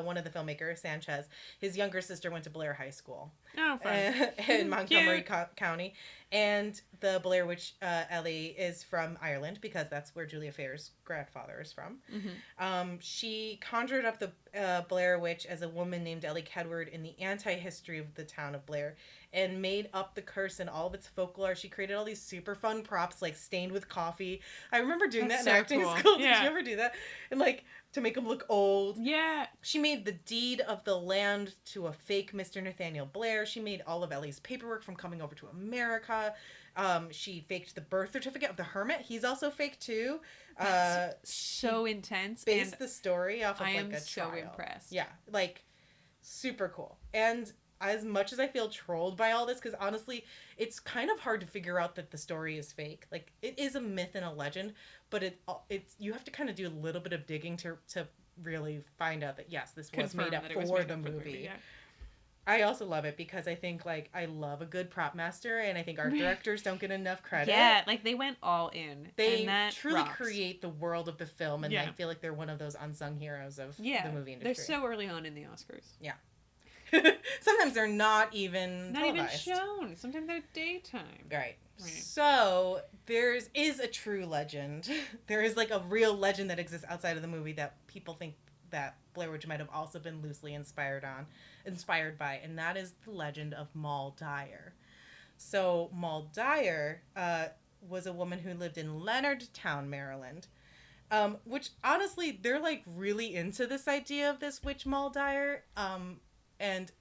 Speaker 2: one of the filmmakers, Sanchez. His younger sister went to Blair High School.
Speaker 1: Oh, fun.
Speaker 2: In Montgomery County. And the Blair Witch, Ellie, is from Ireland because that's where Julia Fair's grandfather is from. Mm-hmm. She conjured up the Blair Witch as a woman named Ellie Kedward in the anti-history of the town of Blair and made up the curse and all of its folklore. She created all these super fun props like stained with coffee. I remember doing that in acting school. Yeah. Did you ever do that? And like to make them look old.
Speaker 1: Yeah.
Speaker 2: She made the deed of the land to a fake Mr. Nathaniel Blair. She made all of Ellie's paperwork from coming over to America. She faked the birth certificate of the hermit. He's also fake too.
Speaker 1: So intense.
Speaker 2: Based the story off of like a trial.
Speaker 1: I am so impressed.
Speaker 2: Yeah, like super cool. And as much as I feel trolled by all this, because honestly, it's kind of hard to figure out that the story is fake. Like, it is a myth and a legend, but it's you have to kind of do a little bit of digging to really find out that, yes, this was made up for the movie. Yeah. I also love it because I think, like, I love a good prop master, and I think art directors don't get enough credit.
Speaker 1: Yeah, like, they went all in.
Speaker 2: They
Speaker 1: and that
Speaker 2: truly
Speaker 1: rocks.
Speaker 2: Create the world of the film, and I feel like they're one of those unsung heroes of the movie industry.
Speaker 1: They're so early on in the Oscars.
Speaker 2: Yeah. Sometimes they're not even
Speaker 1: shown. Sometimes they're daytime.
Speaker 2: Right. So there is a true legend. There is like a real legend that exists outside of the movie that people think that Blair Witch might have also been loosely inspired by, and that is the legend of Moll Dyer. So Moll Dyer was a woman who lived in Leonardtown, Maryland. Which honestly, they're like really into this idea of this witch Moll Dyer. And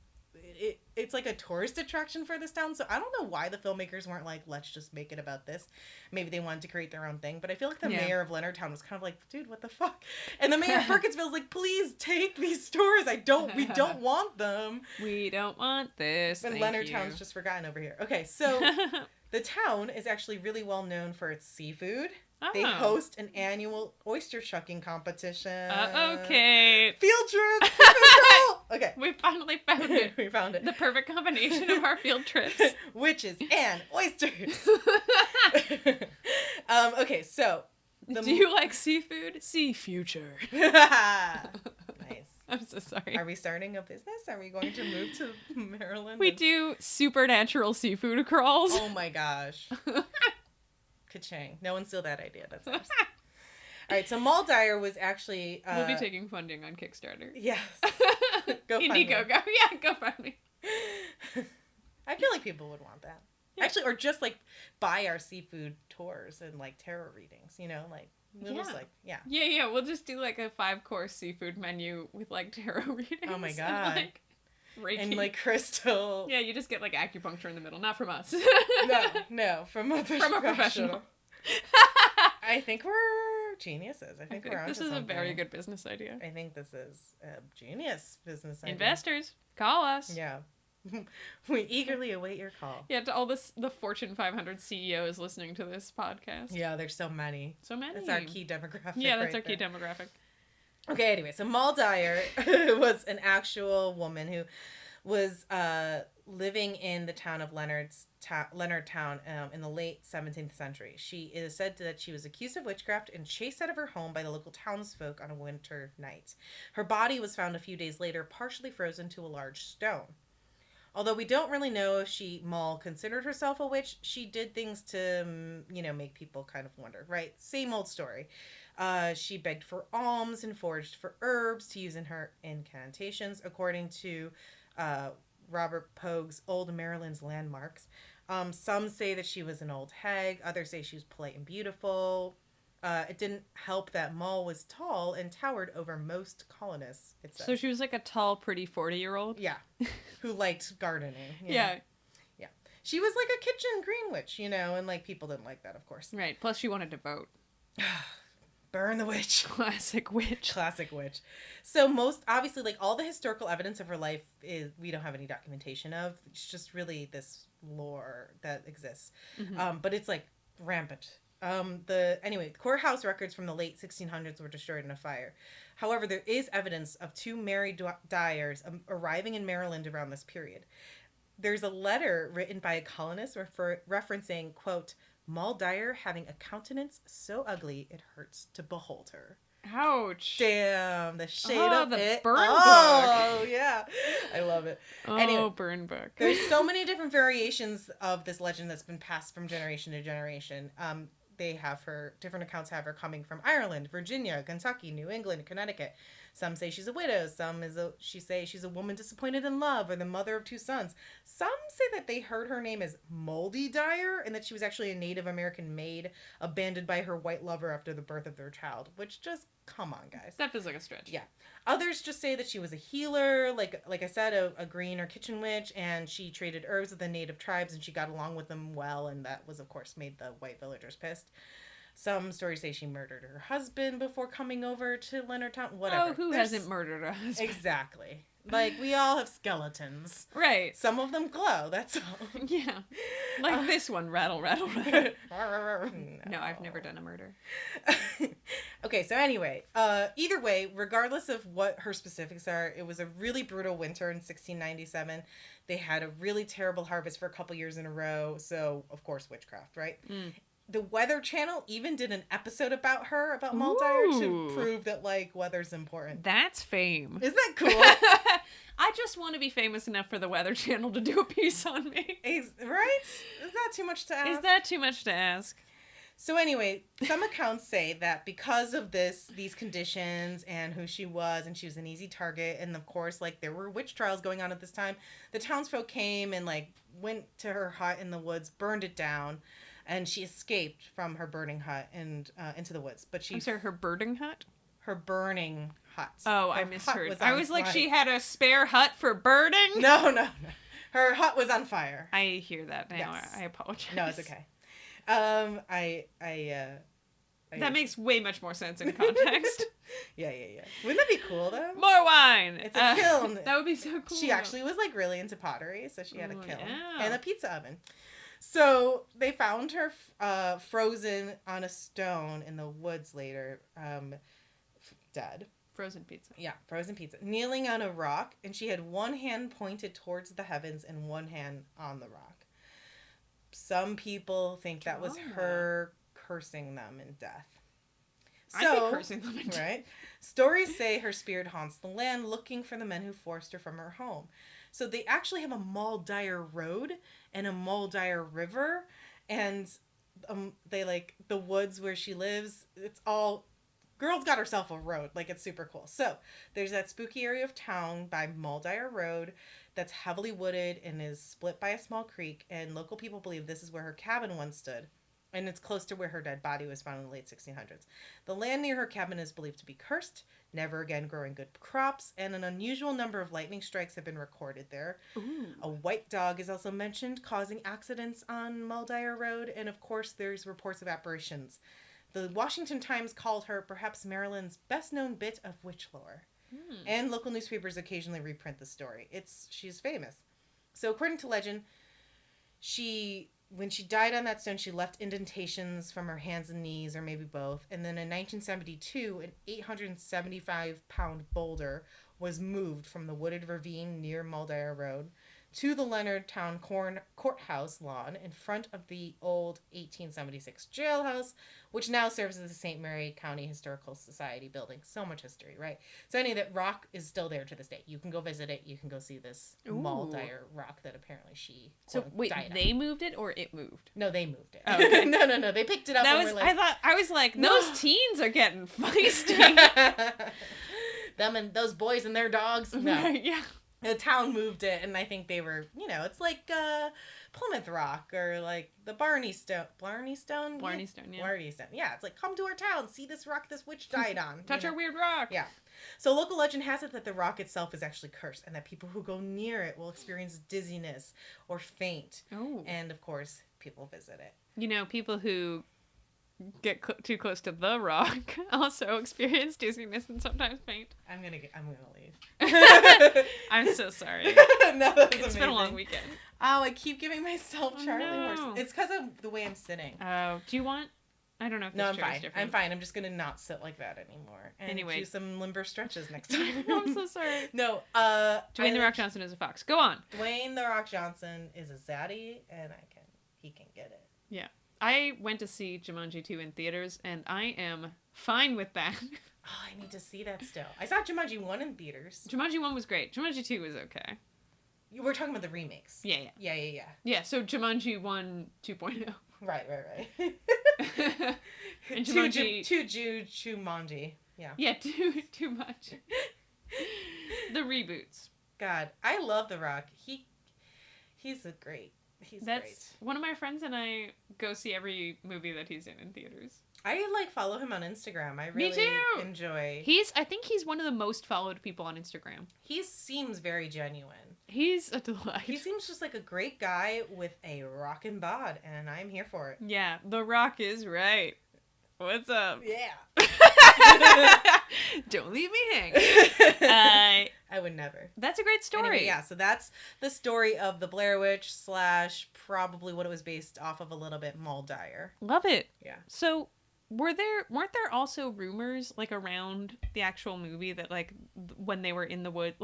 Speaker 2: it's like a tourist attraction for this town. So I don't know why the filmmakers weren't like, let's just make it about this. Maybe they wanted to create their own thing. But I feel like the mayor of Leonardtown was kind of like, dude, what the fuck? And the mayor of Burkittsville's like, please take these stores. We don't want them.
Speaker 1: We don't want this.
Speaker 2: But Leonardtown's just forgotten over here. Okay, so the town is actually really well known for its seafood. Oh. They host an annual oyster shucking competition.
Speaker 1: Okay.
Speaker 2: Field trips. Okay.
Speaker 1: We finally found it.
Speaker 2: We found it.
Speaker 1: The perfect combination of our field trips.
Speaker 2: Witches and oysters. Okay, so.
Speaker 1: Do you like seafood? Sea future.
Speaker 2: Nice.
Speaker 1: I'm so sorry.
Speaker 2: Are we starting a business? Are we going to move to Maryland?
Speaker 1: We do supernatural seafood crawls.
Speaker 2: Oh my gosh. Ka-ching. No one steal that idea. That's ours. All right, so Moll Dyer was actually...
Speaker 1: we'll be taking funding on Kickstarter.
Speaker 2: Yes. Go fund
Speaker 1: Indiegogo. Yeah, go fund me.
Speaker 2: I feel like people would want that. Yeah. Actually, or just, like, buy our seafood tours and, like, tarot readings, you know? Like, we'll just, like,
Speaker 1: Yeah, we'll just do, like, a 5-course seafood menu with, like, tarot readings.
Speaker 2: Oh, my God.
Speaker 1: And, like, Reiki.
Speaker 2: And, like, crystal.
Speaker 1: Yeah, you just get, like, acupuncture in the middle. Not from us.
Speaker 2: No, from a professional. I think we're geniuses. I think we're onto something.
Speaker 1: This is a very good business idea.
Speaker 2: I think this is a genius business idea.
Speaker 1: Investors, call us.
Speaker 2: Yeah. We eagerly await your call.
Speaker 1: Yeah, to all the Fortune 500 CEOs listening to this podcast.
Speaker 2: Yeah, there's so many.
Speaker 1: So many.
Speaker 2: That's our key demographic.
Speaker 1: Yeah, that's our key demographic.
Speaker 2: Okay, anyway, so Moll Dyer was an actual woman who was living in the town of Leonardtown in the late 17th century. She is said that she was accused of witchcraft and chased out of her home by the local townsfolk on a winter night. Her body was found a few days later, partially frozen to a large stone. Although we don't really know if Moll considered herself a witch, she did things to, make people kind of wonder, right? Same old story. She begged for alms and foraged for herbs to use in her incantations, according to Robert Pogue's Old Maryland's Landmarks. Some say that she was an old hag. Others say she was polite and beautiful. It didn't help that Moll was tall and towered over most colonists, it said.
Speaker 1: So she was like a tall, pretty 40-year-old?
Speaker 2: Yeah. Who liked gardening.
Speaker 1: Yeah.
Speaker 2: Yeah. She was like a kitchen green witch, and like people didn't like that, of course.
Speaker 1: Right. Plus she wanted to vote.
Speaker 2: Burn the witch.
Speaker 1: Classic witch.
Speaker 2: Classic witch. So obviously, like all the historical evidence of her life we don't have any documentation of. It's just really this lore that exists.
Speaker 1: Mm-hmm.
Speaker 2: But it's like rampant. The courthouse records from the late 1600s were destroyed in a fire. However, there is evidence of 2 Mary Dyers arriving in Maryland around this period. There's a letter written by a colonist referencing, quote, Moll Dyer having a countenance so ugly it hurts to behold her.
Speaker 1: Ouch.
Speaker 2: Damn, the shade of
Speaker 1: the
Speaker 2: it.
Speaker 1: burn book.
Speaker 2: Oh, yeah. I love it.
Speaker 1: Oh,
Speaker 2: anyway,
Speaker 1: burn book.
Speaker 2: There's so many different variations of this legend that's been passed from generation to generation. Different accounts have her coming from Ireland, Virginia, Kentucky, New England, Connecticut. Some say she's a widow. Some say she's a woman disappointed in love or the mother of 2 sons. Some say that they heard her name as Moldy Dyer and that she was actually a Native American maid abandoned by her white lover after the birth of their child, which just, come on, guys.
Speaker 1: That feels like a stretch.
Speaker 2: Yeah. Others just say that she was a healer, like I said, a green or kitchen witch, and she traded herbs with the native tribes and she got along with them well, and that was, of course, made the white villagers pissed. Some stories say she murdered her husband before coming over to Leonardtown. Whatever.
Speaker 1: Oh, who hasn't murdered a husband?
Speaker 2: Exactly. Like, we all have skeletons.
Speaker 1: Right.
Speaker 2: Some of them glow, that's all.
Speaker 1: Yeah. Like this one, rattle, rattle, rattle. No, I've never done a murder.
Speaker 2: Okay, so anyway, either way, regardless of what her specifics are, it was a really brutal winter in 1697. They had a really terrible harvest for a couple years in a row, so, of course, witchcraft, right? Mm. The Weather Channel even did an episode about Moll Dyer, to prove that, like, weather's important.
Speaker 1: That's fame.
Speaker 2: Isn't that cool?
Speaker 1: I just want to be famous enough for the Weather Channel to do a piece on me.
Speaker 2: Right? Is that too much to ask?
Speaker 1: Is that too much to ask?
Speaker 2: So anyway, some accounts say that because of these conditions and who she was, and she was an easy target, and of course, like, there were witch trials going on at this time, the townsfolk came and, like, went to her hut in the woods, burned it down, and she escaped from her burning hut and into the woods. But
Speaker 1: I'm sorry, her burning hut?
Speaker 2: Her burning hut.
Speaker 1: Oh, I misheard. I was like, she had a spare hut for burning?
Speaker 2: No. Her hut was on fire.
Speaker 1: I hear that now. Yes. I apologize.
Speaker 2: No, it's okay.
Speaker 1: That makes way much more sense in context.
Speaker 2: Yeah. Wouldn't that be cool, though?
Speaker 1: More wine!
Speaker 2: It's a kiln.
Speaker 1: That would be so cool.
Speaker 2: She actually was, like, really into pottery, so she had a kiln.
Speaker 1: Yeah.
Speaker 2: And a pizza oven. So they found her frozen on a stone in the woods later, dead.
Speaker 1: Frozen pizza.
Speaker 2: Yeah, frozen pizza. Kneeling on a rock, and she had one hand pointed towards the heavens and one hand on the rock. Some people think that was her cursing them in death.
Speaker 1: I'd be cursing them in death.
Speaker 2: Right? Stories say her spirit haunts the land looking for the men who forced her from her home. So they actually have a Moll Dyer Road and a Moll Dyer River, and they, like, the woods where she lives, it's all, girl's got herself a road, like, it's super cool. So there's that spooky area of town by Moll Dyer Road that's heavily wooded and is split by a small creek, and local people believe this is where her cabin once stood. And it's close to where her dead body was found in the late 1600s. The land near her cabin is believed to be cursed, never again growing good crops, and an unusual number of lightning strikes have been recorded there. Ooh. A white dog is also mentioned, causing accidents on Moll Dyer Road, and of course there's reports of apparitions. The Washington Times called her perhaps Maryland's best-known bit of witch lore. And local newspapers occasionally reprint the story. She's famous. So according to legend, when she died on that stone, she left indentations from her hands and knees, or maybe both. And then in 1972, an 875-pound boulder was moved from the wooded ravine near Moll Dyer Road to the Leonardtown Courthouse lawn in front of the old 1876 jailhouse, which now serves as the St. Mary County Historical Society building. So much history, right? So any of that rock is still there to this day. You can go visit it. You can go see this Mal Dyer rock that apparently she died
Speaker 1: they moved it or it moved?
Speaker 2: No, they moved it.
Speaker 1: Oh, okay.
Speaker 2: No. They picked it up.
Speaker 1: I was like, those teens are getting feisty.
Speaker 2: Them and those boys and their dogs. No.
Speaker 1: Right, yeah.
Speaker 2: The town moved it, and I think they were, it's like Plymouth Rock or like the Blarney Stone. Blarney Stone, yeah. Yeah, it's like, come to our town, see this rock this witch died on.
Speaker 1: Touch our weird rock.
Speaker 2: Yeah. So local legend has it that the rock itself is actually cursed, and that people who go near it will experience dizziness or faint.
Speaker 1: Oh.
Speaker 2: And of course, people visit it.
Speaker 1: People who get too close to the rock also experience dizziness and sometimes faint.
Speaker 2: I'm gonna leave.
Speaker 1: I'm so sorry.
Speaker 2: No, it's
Speaker 1: amazing. Been a long weekend.
Speaker 2: Oh, I keep giving myself Charlie horse. It's because of the way I'm sitting.
Speaker 1: Oh, do you want? I don't know if this
Speaker 2: I'm
Speaker 1: chair
Speaker 2: fine.
Speaker 1: is different.
Speaker 2: I'm fine. I'm just gonna not sit like that anymore and do some limber stretches next time.
Speaker 1: I'm so sorry.
Speaker 2: No,
Speaker 1: Dwayne The Rock Johnson is a fox. Go on.
Speaker 2: Dwayne The Rock Johnson is a zaddy, and he can get it.
Speaker 1: Yeah. I went to see Jumanji 2 in theaters, and I am fine with that.
Speaker 2: Oh, I need to see that still. I saw Jumanji 1 in theaters.
Speaker 1: Jumanji 1 was great. Jumanji 2 was okay.
Speaker 2: You were talking about the remakes.
Speaker 1: Yeah. Yeah, so Jumanji 1 2.0.
Speaker 2: Right.
Speaker 1: And Jumanji...
Speaker 2: Jumanji. Yeah.
Speaker 1: Yeah, too much. The reboots.
Speaker 2: God, I love The Rock. He's great. Great.
Speaker 1: One of my friends and I go see every movie that he's in theaters.
Speaker 2: I follow him on Instagram. I really enjoy.
Speaker 1: I think he's one of the most followed people on Instagram.
Speaker 2: He seems very genuine.
Speaker 1: He's a delight.
Speaker 2: He seems just like a great guy with a rockin' bod, and I'm here for it.
Speaker 1: Yeah, The Rock is right. What's up?
Speaker 2: Yeah.
Speaker 1: Don't leave me hanging.
Speaker 2: I would never.
Speaker 1: That's a great story.
Speaker 2: Anyway, yeah, so that's the story of the Blair Witch / probably what it was based off of a little bit, Mal Dyer.
Speaker 1: Love it.
Speaker 2: Yeah.
Speaker 1: So weren't there also rumors around the actual movie that when they were in the wood,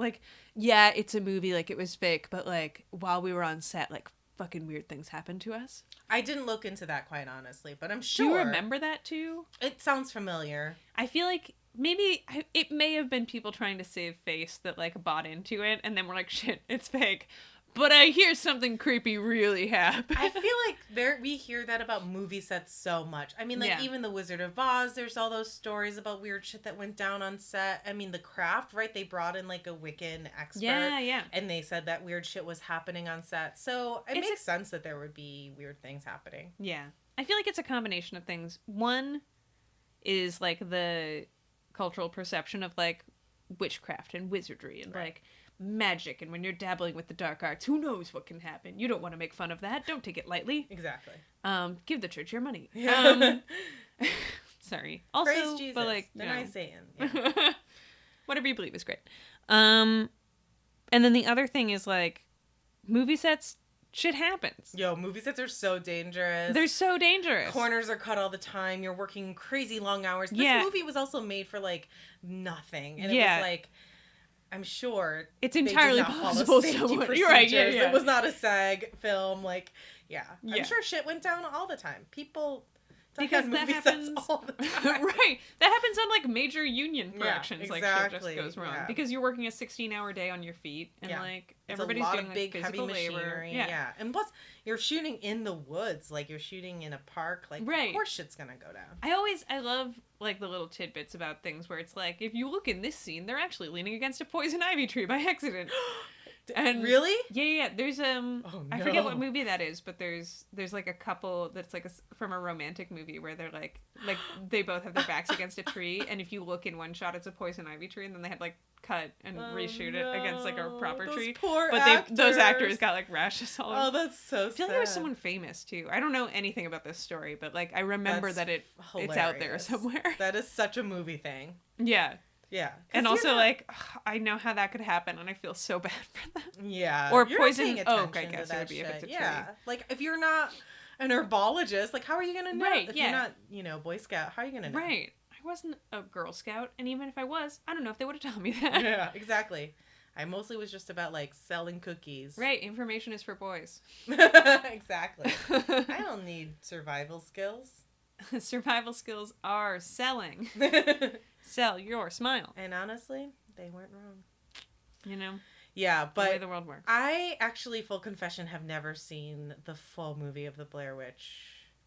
Speaker 1: yeah, it's a movie, it was fake, but while we were on set, fucking weird things happened to us?
Speaker 2: I didn't look into that quite honestly, but I'm sure.
Speaker 1: Do you remember that too?
Speaker 2: It sounds familiar.
Speaker 1: I feel like maybe it may have been people trying to save face that bought into it, and then we're like, shit, it's fake. But I hear something creepy really happen.
Speaker 2: I feel like we hear that about movie sets so much. I mean, even The Wizard of Oz, there's all those stories about weird shit that went down on set. I mean, The Craft, right? They brought in a Wiccan expert.
Speaker 1: Yeah.
Speaker 2: And they said that weird shit was happening on set. So it makes sense that there would be weird things happening.
Speaker 1: Yeah. I feel like it's a combination of things. One is the cultural perception of witchcraft and wizardry and magic, and when you're dabbling with the dark arts, who knows what can happen? You don't want to make fun of that. Don't take it lightly.
Speaker 2: Exactly.
Speaker 1: Give the church your money.
Speaker 2: Yeah.
Speaker 1: Sorry. Also,
Speaker 2: praise Jesus.
Speaker 1: But
Speaker 2: deny Satan. Yeah.
Speaker 1: Whatever you believe is great. And then the other thing is movie sets. Shit happens.
Speaker 2: Yo, movie sets are so dangerous.
Speaker 1: They're so dangerous.
Speaker 2: Corners are cut all the time. You're working crazy long hours. This movie was also made for nothing, and it was I'm sure
Speaker 1: it's entirely possible. You're right. Yeah.
Speaker 2: It was not a SAG film. I'm sure shit went down all the time. People
Speaker 1: because that happens
Speaker 2: all the time.
Speaker 1: Right. That happens on major union productions.
Speaker 2: Exactly.
Speaker 1: Shit just goes wrong because you're working a 16-hour day on your feet, and everybody's
Speaker 2: doing
Speaker 1: a lot of big
Speaker 2: heavy machinery. Yeah. And plus you're shooting in the woods, you're shooting in a park. Of course shit's gonna go down.
Speaker 1: I love the little tidbits about things where it's if you look in this scene, they're actually leaning against a poison ivy tree by accident. And
Speaker 2: really?
Speaker 1: Yeah. There's I forget what movie that is, but there's a couple that's from a romantic movie where they're they both have their backs against a tree, and if you look in one shot, it's a poison ivy tree, and then they had cut and reshoot it against a proper tree.
Speaker 2: Poor
Speaker 1: but
Speaker 2: actors.
Speaker 1: Those actors got rashes all over.
Speaker 2: Oh, that's so sad.
Speaker 1: I feel like there was someone famous too. I don't know anything about this story, but I remember that it's out there somewhere.
Speaker 2: That is such a movie thing.
Speaker 1: Yeah.
Speaker 2: Yeah.
Speaker 1: And also, I know how that could happen, and I feel so bad for them.
Speaker 2: Yeah.
Speaker 1: Or poison oak, I guess it would be if it's a tree.
Speaker 2: Yeah. If you're not an herbologist, how are you going to know?
Speaker 1: Right,
Speaker 2: if you're not, Boy Scout, how are you going to know?
Speaker 1: Right. I wasn't a Girl Scout, and even if I was, I don't know if they would have told me that.
Speaker 2: Yeah, exactly. I mostly was just about, like, selling cookies.
Speaker 1: Right, information is for boys.
Speaker 2: Exactly. I don't need survival skills.
Speaker 1: Survival skills are selling. Sell your smile.
Speaker 2: And honestly, they weren't wrong.
Speaker 1: You know?
Speaker 2: Yeah, but
Speaker 1: the way the world works.
Speaker 2: I actually, full confession, have never seen the full movie of the Blair Witch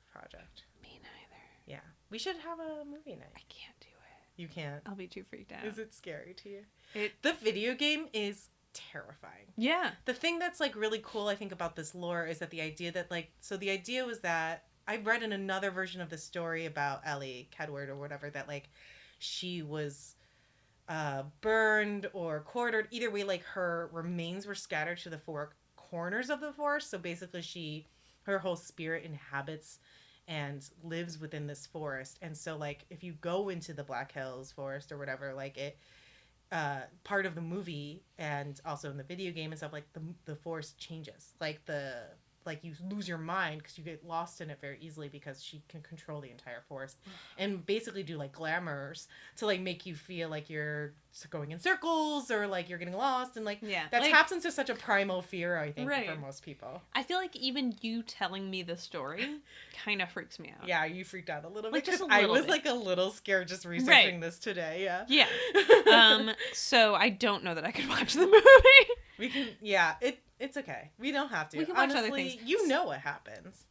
Speaker 2: Project.
Speaker 1: Me neither.
Speaker 2: Yeah. We should have a movie night.
Speaker 1: I can't do it.
Speaker 2: You can't.
Speaker 1: I'll be too freaked out.
Speaker 2: Is it scary to you?
Speaker 1: It.
Speaker 2: The video game is terrifying.
Speaker 1: Yeah.
Speaker 2: The thing that's, like, really cool, I think, about this lore is that the idea that, like, so the idea was that I read in another version of the story about Ellie Kedward or whatever that, like, she was burned or quartered. Either way, like, her remains were scattered to the four corners of the forest. So basically her whole spirit inhabits and lives within this forest. And so, like, if you go into the Black Hills forest or whatever, like, it part of the movie and also in the video game and stuff, like, the forest changes. Like you lose your mind because you get lost in it very easily because she can control the entire forest and basically do, like, glamours to, like, make you feel like you're going in circles or, like, you're getting lost. And, like, that taps into such a primal fear, I think, for most people.
Speaker 1: I feel like even you telling me the story kind of freaks me out.
Speaker 2: Yeah, you freaked out a little
Speaker 1: like,
Speaker 2: bit because
Speaker 1: I
Speaker 2: was like a little scared just researching this today. Yeah.
Speaker 1: Yeah. So I don't know that I could watch the movie.
Speaker 2: We can, it's okay. We don't have to.
Speaker 1: We can watch
Speaker 2: Honestly,
Speaker 1: other things.
Speaker 2: You know what happens.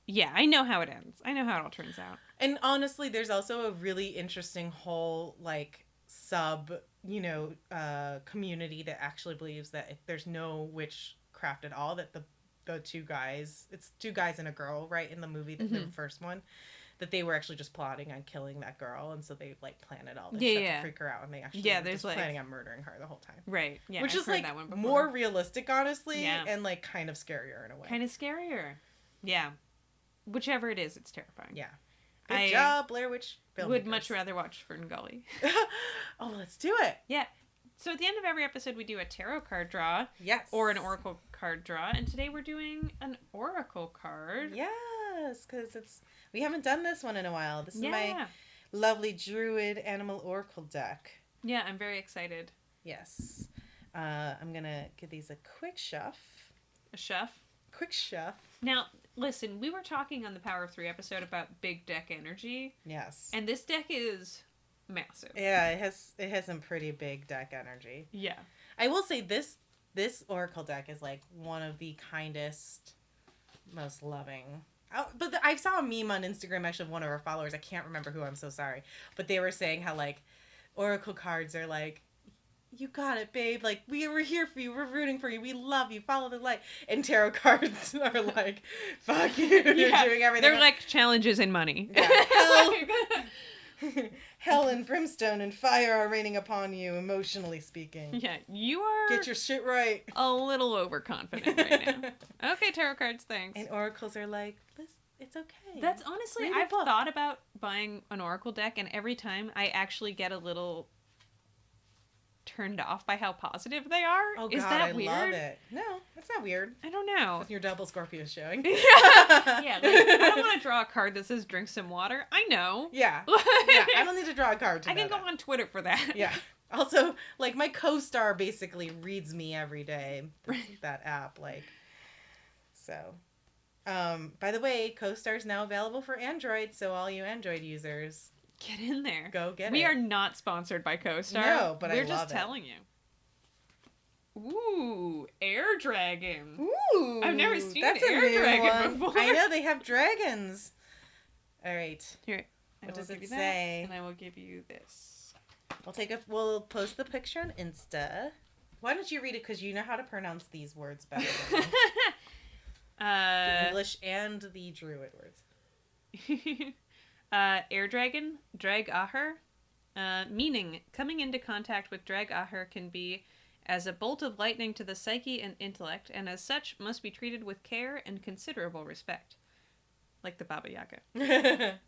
Speaker 1: Yeah, I know how it ends. I know how it all turns out.
Speaker 2: And honestly, there's also a really interesting whole, like, sub, community that actually believes that if there's no witchcraft at all, that the two guys, it's two guys and a girl, right, in the movie, the first one, that they were actually just plotting on killing that girl, and so they, like, planted all this shit to freak her out, and they actually were just planning on murdering her the whole time.
Speaker 1: Right, yeah.
Speaker 2: Which
Speaker 1: I've
Speaker 2: is,
Speaker 1: heard
Speaker 2: like,
Speaker 1: that one
Speaker 2: more realistic, honestly,
Speaker 1: Yeah.
Speaker 2: and, like, kind of scarier in a way.
Speaker 1: Kind of scarier. Yeah. Whichever it is, it's terrifying.
Speaker 2: Yeah. Good job, Blair Witch filmmakers.
Speaker 1: Would much rather watch Ferngully.
Speaker 2: Oh, let's do it.
Speaker 1: Yeah. So at the end of every episode, we do a tarot card draw.
Speaker 2: Yes.
Speaker 1: Or an oracle card draw. And today we're doing an oracle card.
Speaker 2: Yes, because we haven't done this one in a while. This is my lovely Druid Animal Oracle deck.
Speaker 1: Yeah, I'm very excited.
Speaker 2: Yes. I'm going to give these a quick shuff.
Speaker 1: A shuff?
Speaker 2: Quick shuff.
Speaker 1: Now, listen, we were talking on the Power of 3 episode about big deck energy.
Speaker 2: Yes.
Speaker 1: And this deck is massive.
Speaker 2: Yeah, it has some pretty big deck energy.
Speaker 1: Yeah.
Speaker 2: I will say this Oracle deck is, like, one of the kindest, most loving. But I saw a meme on Instagram, actually, of one of our followers. I can't remember who, I'm so sorry. But they were saying how, like, Oracle cards are like, you got it, babe. Like, we're here for you. We're rooting for you. We love you. Follow the light. And tarot cards are like, fuck you. You're doing everything.
Speaker 1: They're like challenges in money.
Speaker 2: Yeah. Hell and brimstone and fire are raining upon you, emotionally speaking.
Speaker 1: Yeah, you are...
Speaker 2: Get your shit right.
Speaker 1: A little overconfident right now. Okay, tarot cards, thanks.
Speaker 2: And oracles are like, it's okay.
Speaker 1: That's honestly, I've thought about buying an oracle deck, and every time I actually get a little turned off by how positive they are.
Speaker 2: Oh, God,
Speaker 1: is that
Speaker 2: I
Speaker 1: weird?
Speaker 2: love it. No, it's not weird.
Speaker 1: I don't know.
Speaker 2: With your double Scorpio showing.
Speaker 1: Yeah, like, I don't want to draw a card that says drink some water. I know.
Speaker 2: Yeah. Yeah, I don't need to draw a card to
Speaker 1: I can go
Speaker 2: that.
Speaker 1: on Twitter for that.
Speaker 2: Yeah. Also, like, my co-star basically reads me every day. That app, like. So. By the way, co-star's now available for Android, so all you Android users,
Speaker 1: get in there.
Speaker 2: Go get it.
Speaker 1: We are not sponsored by CoStar.
Speaker 2: No, but
Speaker 1: we're just telling you. Ooh, air dragon.
Speaker 2: Ooh,
Speaker 1: I've never seen
Speaker 2: that's
Speaker 1: an
Speaker 2: a
Speaker 1: air
Speaker 2: new
Speaker 1: dragon
Speaker 2: one.
Speaker 1: before.
Speaker 2: I know, they have dragons. All right.
Speaker 1: Here,
Speaker 2: what does it
Speaker 1: that,
Speaker 2: say?
Speaker 1: and I will give you this.
Speaker 2: We'll post the picture on Insta. Why don't you read it? Because you know how to pronounce these words better than me. The English and the Druid words.
Speaker 1: Air dragon, drag aher, meaning coming into contact with drag aher can be as a bolt of lightning to the psyche and intellect, and as such must be treated with care and considerable respect. Like the Baba Yaga.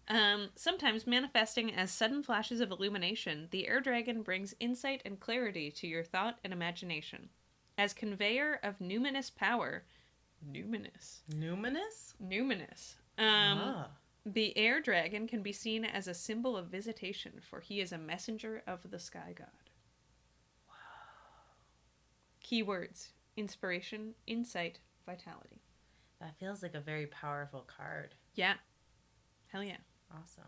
Speaker 1: Sometimes manifesting as sudden flashes of illumination, the air dragon brings insight and clarity to your thought and imagination. As conveyor of numinous power... Numinous? The air dragon can be seen as a symbol of visitation, for he is a messenger of the sky god. Keywords: inspiration, insight, vitality.
Speaker 2: That feels like a very powerful card.
Speaker 1: Yeah. Hell yeah.
Speaker 2: Awesome.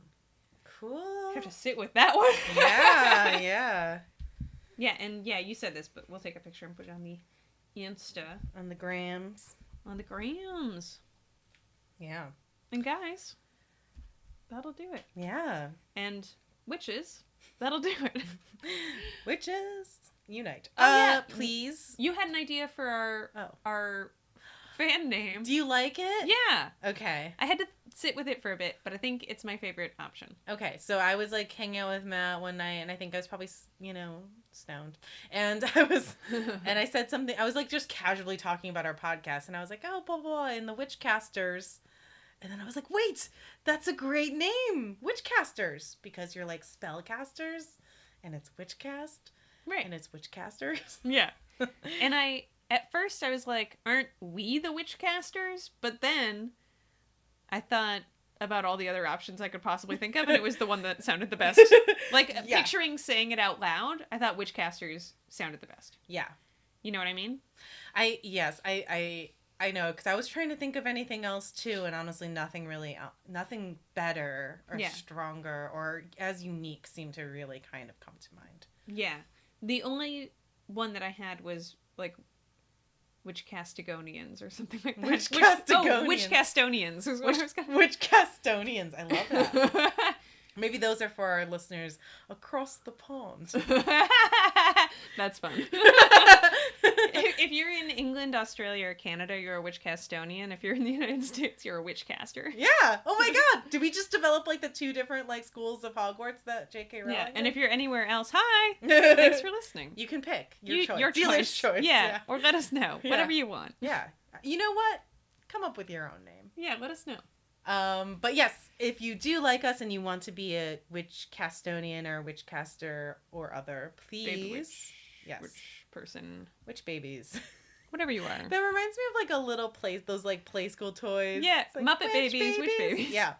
Speaker 2: Cool.
Speaker 1: You have to sit with that one.
Speaker 2: Yeah, yeah.
Speaker 1: Yeah, and yeah, you said this, but we'll take a picture and put it on the Insta.
Speaker 2: On the grams.
Speaker 1: On the grams.
Speaker 2: Yeah.
Speaker 1: And guys, that'll do it.
Speaker 2: Yeah.
Speaker 1: And witches, that'll do it.
Speaker 2: Witches, unite.
Speaker 1: Oh, yeah.
Speaker 2: Please.
Speaker 1: You had an idea for our fan name.
Speaker 2: Do you like it?
Speaker 1: Yeah.
Speaker 2: Okay.
Speaker 1: I had to sit with it for a bit, but I think it's my favorite option.
Speaker 2: Okay, so I was like hanging out with Matt one night, and I think I was probably, stoned. And I said something, I was like just casually talking about our podcast, and I was like, oh, blah, blah, and the Witchcasters. And then I was like, wait, that's a great name, Witchcasters, because you're like spellcasters, and it's Witchcast,
Speaker 1: Right.
Speaker 2: and it's Witchcasters.
Speaker 1: Yeah. And at first I was like, aren't we the Witchcasters? But then I thought about all the other options I could possibly think of, and it was the one that sounded the best. Like,
Speaker 2: Yeah.
Speaker 1: picturing saying it out loud, I thought Witchcasters sounded the best.
Speaker 2: Yeah.
Speaker 1: You know what I mean?
Speaker 2: I know, because I was trying to think of anything else too, and honestly nothing better or
Speaker 1: Yeah.
Speaker 2: stronger or as unique seemed to really kind of come to mind.
Speaker 1: Yeah. The only one that I had was, like, Witchcastagonians or something like that.
Speaker 2: Witchcastagonians.
Speaker 1: Witchcastonians is what I was going
Speaker 2: Witchcastonians. I love that. Maybe those are for our listeners across the pond.
Speaker 1: That's fun. If you're in England, Australia, or Canada, you're a Witchcastonian. If you're in the United States, you're a Witchcaster.
Speaker 2: Yeah. Oh my god. Did we just develop like the two different like schools of Hogwarts that J.K. Rowling
Speaker 1: Yeah.
Speaker 2: did?
Speaker 1: And if you're anywhere else, hi. Thanks for listening.
Speaker 2: You can pick your choice.
Speaker 1: Your
Speaker 2: Dealer's choice.
Speaker 1: Yeah. Or let us know.
Speaker 2: Yeah.
Speaker 1: Whatever you want.
Speaker 2: Yeah. You know what? Come up with your own name.
Speaker 1: Yeah, let us know.
Speaker 2: But yes, if you do like us and you want to be a Witchcastonian or Witchcaster or other, please.
Speaker 1: Baby witch.
Speaker 2: Yes.
Speaker 1: Witch person.
Speaker 2: Witch babies.
Speaker 1: Whatever you are.
Speaker 2: That reminds me of like a little place, those like play school toys.
Speaker 1: Yeah,
Speaker 2: It's like,
Speaker 1: Muppet Babies, Witch Babies.
Speaker 2: Yeah.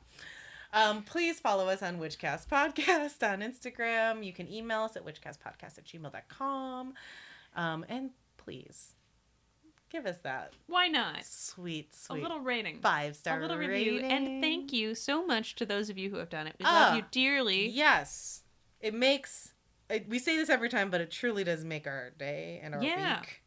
Speaker 2: Please follow us on Witchcast Podcast on Instagram. You can email us at witchcastpodcast@gmail.com. And please give us that
Speaker 1: Why not?
Speaker 2: sweet
Speaker 1: A little rating.
Speaker 2: 5-star
Speaker 1: A little
Speaker 2: rating.
Speaker 1: review. And thank you so much to those of you who have done it. We love you dearly.
Speaker 2: Yes. It makes... We say this every time, but it truly does make our day and our week.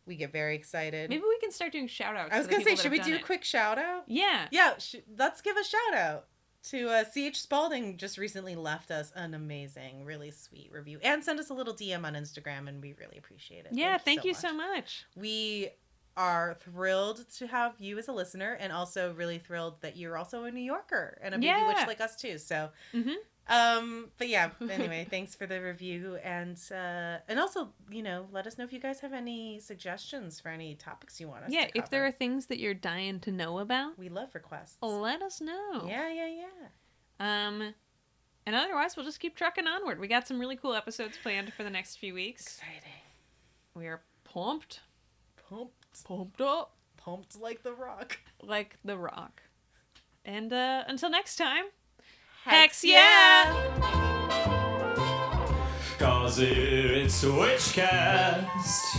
Speaker 2: We get very excited.
Speaker 1: Maybe we can start doing shout outs.
Speaker 2: I was going to say, should we do a quick shout out?
Speaker 1: Yeah.
Speaker 2: Yeah, let's give a shout out to C.H. Spalding. Just recently left us an amazing, really sweet review and sent us a little DM on Instagram, and we really appreciate it.
Speaker 1: Yeah, thank you so much.
Speaker 2: We are thrilled to have you as a listener, and also really thrilled that you're also a New Yorker and a baby witch like us too. So, but yeah, anyway, thanks for the review, and also, let us know if you guys have any suggestions for any topics you want us to cover.
Speaker 1: If there are things that you're dying to know about,
Speaker 2: we love requests.
Speaker 1: let us know.
Speaker 2: Yeah.
Speaker 1: And otherwise, we'll just keep trucking onward. We got some really cool episodes planned for the next few weeks.
Speaker 2: Exciting.
Speaker 1: We are pumped
Speaker 2: Pumped
Speaker 1: up,
Speaker 2: pumped like the rock.
Speaker 1: like the rock. And until next time,
Speaker 2: Hex
Speaker 1: yeah!
Speaker 3: 'Cause it's Witchcast.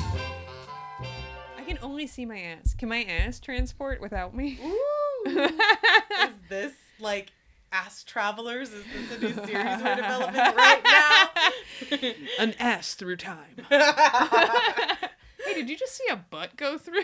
Speaker 1: I can only see my ass. Can my ass transport without me?
Speaker 2: Ooh. Is this like Ass Travelers? Is this a new series we're developing right now?
Speaker 1: An ass through time. Hey, did you just see a butt go through?